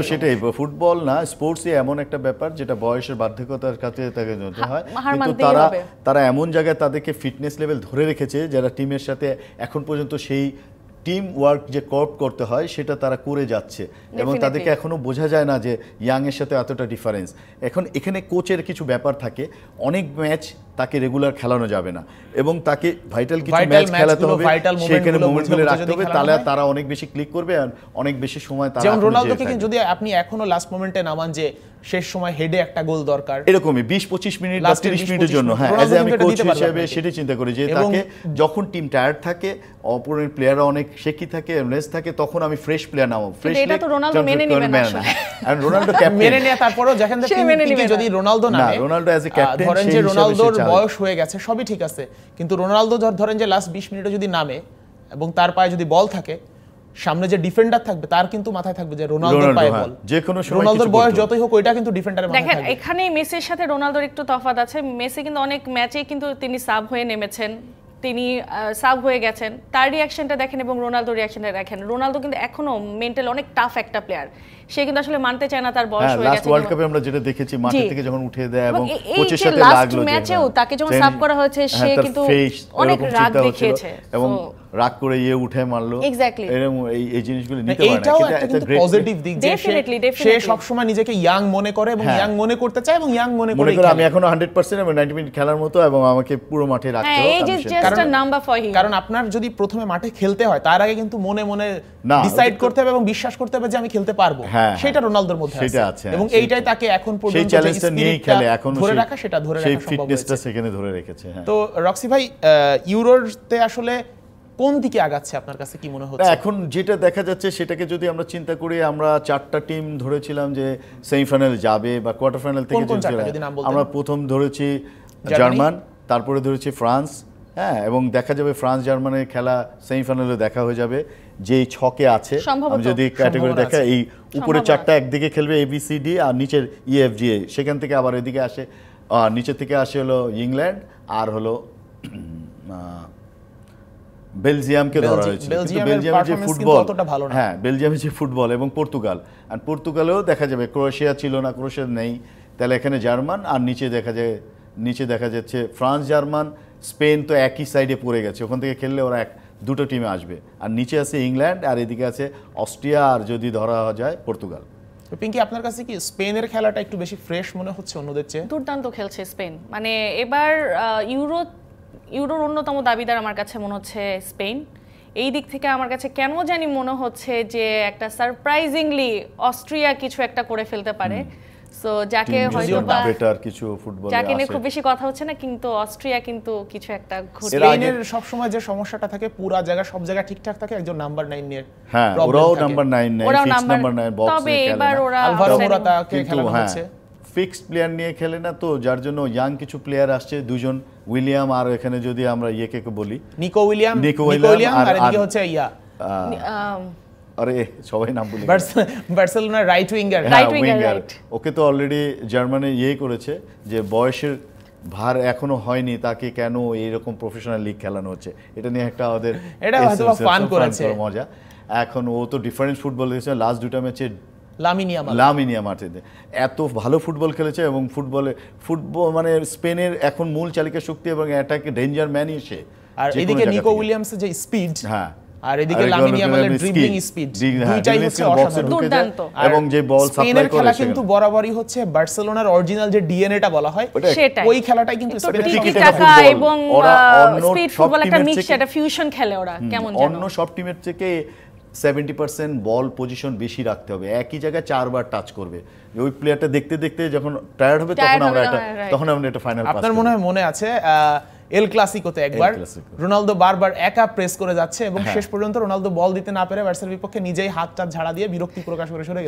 সেটাই ফুটবল না, স্পোর্টসই এমন একটা ব্যাপার যেটা বয়সের বাধ্যকতার কাছে তাকে যেতে হয়। কিন্তু তারা এমন জায়গায় তাদেরকে ফিটনেস লেভেল ধরে রেখেছে, যারা টিমের সাথে এখন পর্যন্ত সেই টিম ওয়ার্ক যে কোঅপ করতে হয় সেটা তারা করে যাচ্ছে, এবং তাদেরকে এখনো বোঝা যায় না যে ইয়াং এর সাথে এতটা ডিফারেন্স। এখন এখানে কোচের কিছু ব্যাপার থাকে, অনেক ম্যাচ তাকে রেগুলার খেলানো যাবে না, এবং তাকে ভাইটাল কিছু ম্যাচ খেলাতে হবে, সেখানে মোমেন্টগুলো রাখতে হবে, তাহলে তারা অনেক বেশি ক্লিক করবে আর অনেক বেশি সময় তারা। যেমন রোনালদোকে যদি আপনি এখনো লাস্ট মোমেন্টে নামান যে শেষ সময় হেডে একটা গোল দরকার, এরকমই 20-25 মিনিট বা 30 মিনিটের জন্য, হ্যাঁ রোনালদো এজ আমি কিন্তু এটা কোচ দিতে পারবে হিসেবে আপনাকে। সেটাই চিন্তা করি যে এবং তাকে যখন টিম টায়ার্ড থাকে, অপোনেন্ট প্লেয়াররা অনেক শেকি থাকে, রেস্ট থাকে, তখন আমি ফ্রেশ প্লেয়ার নামাবো। ফ্রেশ এটা তো রোনালদো মেনে নেবে না আসলে। আর রোনালদো ক্যাপ্টেন মেনে নেয়া, তারপরও যেখানে সে মেনে নেবে না। যদি রোনালদো না, নামে, রোনালদো as a captain ধরেন সেই যে হিসাবে রোনালদোর সে চালাবে। বয়স হয়ে গেছে সবই ঠিক আছে, কিন্তু রোনালদো ধরেন যে লাস্ট 20 মিনিটে যদি নামে এবং তার পায়ে যদি বল থাকে, সামনে যে ডিফেন্ডার থাকবে তার কিন্তু মাথায় থাকবে যে রোনালদোর পায়ে হ্যাঁ, বল, যে কোনো সময় রোনালদোর কিছু বয়স করতে যতই হোক ওইটা কিন্তু ডিফেন্ডারের মাথায় দেখেন থাকবে। এখানে মেসির সাথে রোনালদোর একটু তফাৎ আছে। মেসি কিন্তু অনেক ম্যাচে কিন্তু তিনি সাব হয়ে নেমেছেন, তিনি সাব হয়ে গেছেন, তার রিয়াকশনটা দেখেন এবং রোনালদোর রিয়াকশনটা দেখেন। রোনালদো কিন্তু এখনো মেন্টাল অনেক টাফ একটা প্লেয়ার, সে কিন্তু আসলে মানতে চায় না তার বয়স হ্যাঁ, হয়ে লাস্ট গেছে। ওয়ার্ল্ড কাপে আমরা যেটা দেখেছি মাঠে জি। থেকে যখন উঠে দেয় এবং এই কোচের যে সাথে লাস্ট লাগলো যে ম্যাচেও হ্যাঁ, তাকে যখন ট্রেনিং- সাব করা হয়েছে হ্যাঁ, সে তার কিন্তু face অনেক এরকম রাগ চিন্তা হচ্ছিল দেখিয়েছে এবং So, রাগ করে উঠে মারলো। Exactly. এরকম এই জিনিসগুলো নিতে পারে না, এইটাও কিন্তু একটা একটা কিন্তু great পজিটিভ দিক যে Definitely, সে definitely. সব সময় নিজেকে ইয়াং মনে করে এবং হ্যাঁ। ইয়াং মনে করতে চায় এবং ইয়াং মনে মনে করে করে আমি এখনো 100% এবং 90 মিনিট খেলার মতো এবং আমাকে পুরো মাঠে রাখতে হ্যাঁ, হবে, এই যে আমি সেটা- জাস্ট কারণ- আ নাম্বার ফর হিম। কারণ আপনার যদি প্রথমে মাঠে খেলতে হয় তার আগে কিন্তু মনে মনে না, ডিসাইড ওটা তো- করতে হবে এবং বিশ্বাস করতে হবে যে আমি খেলতে পারবো, হ্যাঁ, সেটা রোনালদোর মধ্যে সেটা আছে আছে, এবং হ্যাঁ, এইটাই সেটাই। তাকে এখন সেই পর্যন্ত যে চ্যালেঞ্জটা নিয়েই স্পিরিটটা খেলে এখনো ধরে সেই- রাখা, সেটা ধরে সেই রাখা সম্ভব ফিটনেসটা হয়েছে। সেখানে ধরে রেখেছে। হ্যাঁ, তো রক্সি ভাই, ইউরোতে আসলে কোন দিকে আগাচ্ছে আপনার কাছে কি মনে না, হচ্ছে? এখন যেটা দেখা যাচ্ছে সেটাকে যদি আমরা চিন্তা করি, আমরা 4টা টিম ধরেছিলাম যে সেমিফাইনাল যাবে বা কোয়ার্টার ফাইনাল থেকে কোন কোন যেতে চারটা হবে। যদি নাম বলতেন? আমরা প্রথম ধরেছি জার্মানি। জার্মান, তারপরে ধরেছি ফ্রান্স, হ্যাঁ, এবং দেখা যাবে ফ্রান্স জার্মানের খেলা সেমিফাইনালে দেখা হয়ে যাবে যেই ছকে আছে। সম্ভবত। আমি যদি ক্যাটাগরি সম্ভাবনা দেখা, আছে। এই উপরে সম্ভাবনা 4টা একদিকে খেলবে ABCD আর নিচের EFG, সেখান থেকে আবার এদিকে আসে নিচের থেকে আসে হলো ইংল্যান্ড আর হলো বেলজিয়ামকে ধরা হয়েছে। কিন্তু বেলজিয়ামের বেলজিয়ামের যে performance কিন্তু ফুটবল, অতটা ভালো না। হ্যাঁ বেলজিয়ামের যে ফুটবল এবং পর্তুগাল, আর পর্তুগালেও দেখা যাবে ক্রোয়েশিয়া ছিল না, ক্রোয়েশিয়া নেই, তাহলে এখানে জার্মান আর নিচে দেখা যাচ্ছে ফ্রান্স, জার্মান, স্পেন তো একই সাইডে পড়ে গেছে, ওখান থেকে খেললে ওরা দুটো টিমে আসবে, আর নিচে আছে ইংল্যান্ড আর এদিকে আছে অস্ট্রিয়া আর যদি ধরা যায় পর্তুগাল। তো পিঙ্কি, আপনার কাছে কি স্পেনের খেলাটা একটু বেশি ফ্রেশ মনে হচ্ছে অন্যদের চেয়ে? দুর্দান্ত খেলছে স্পেন। মানে এবার ইউরোর অন্যতম দাবিদার আমার কাছে মনে হচ্ছে স্পেন। এই দিক থেকে আমার কাছে কেন জানি মনে হচ্ছে যে একটা সারপ্রাইজিংলি অস্ট্রিয়া কিছু একটা করে ফেলতে পারে। সো যাকে হয়তো বা বেটার কিছু ফুটবল যাকে নিয়ে খুব বেশি কথা হচ্ছে না, কিন্তু অস্ট্রিয়া কিন্তু কিছু একটা ঘটে। স্পেনের সবসময় যে সমস্যাটা থাকে, পুরা জায়গা সব জায়গা ঠিকঠাক থাকে, একজন নাম্বার 9 নিয়ে হ্যাঁ, ওরাও নাম্বার 9 নেয়, ওরাও ফিক্স নাম্বার 9 বক্সে তবে খেলে এবার না। ওরা আলভারো outside- মোরাতাকে কিন্তু খেলানো হ্যাঁ, হচ্ছে। ফিক্সড প্লেয়ার নিয়ে খেলে না, তো যার জন্য ইয়াং কিছু প্লেয়ার আসছে, দুজন উইলিয়াম আর এখানে যদি আমরা ইয়েকে বলি নিকো উইলিয়াম আর এদিকে হচ্ছে আরে সবাই নাম বলি, বার্সেলোনার right winger. Right winger, winger, right. ওকে তো অলরেডি জার্মানি করেছে যে বয়সের ভার এখনো হয়নি, তাকে কেন এইরকম প্রফেশনাল লিগ খেলানো হচ্ছে, এটা নিয়ে একটা ওদের এটা হয়তো ফান করেছে, মজা। এখন ও তো ডিফারেন্ট ফুটবল খেলেছে, লাস্ট দুটো ম্যাচে লামিন ইয়ামাল এত ভালো ফুটবল খেলেছে এবং ফুটবল মানে স্পেনের এখন মূল চালিকা শক্তি এবং অ্যাটাকে ডেঞ্জার ম্যানই সে। আর এদিকে নিকো উইলিয়ামসের যে স্পিড, হ্যাঁ, আর এদিকে লামিন ইয়ামালের ড্রিবলিং স্পিড, দুইটাই হচ্ছে অসাধারণ। দুর্দান্ত। এবং যে বল সাপ্লাই করে খেলা কিন্তু বরাবরই হচ্ছে বার্সেলোনার অরিজিনাল যে ডিএনএটা বলা হয়, সেটাই। ওই খেলাটাই কিন্তু একটু স্পেনের টিকি সবচেয়ে টাকা ফুটবল। এবং ওরা অন্য স্পিড সব ফুটবল একটা টিমের মিক্স, থেকে- একটা ফিউশন খেলে ওরা, কেমন যেন। অন্য সব টিমের থেকে 70% বল পজিশন বেশি রাখতে হবে, একই জায়গায় 4 বার টাচ করবে। ওই প্লেয়ারটা দেখতে দেখতে যখন টায়ার্ড হবে Tired তখন আমরা একটা ফাইনাল পাস। আপনার মনে আছে এল ক্লাসিকোতে একবার রোনালদো বারবার একা প্রেস করে যাচ্ছে এবং শেষ পর্যন্ত রোনালদো বল দিতে না পেরে বার্সার বিপক্ষে নিজেই হাত টাত ঝাড়া দিয়ে বিরক্তি প্রকাশ করে সরে গেছে।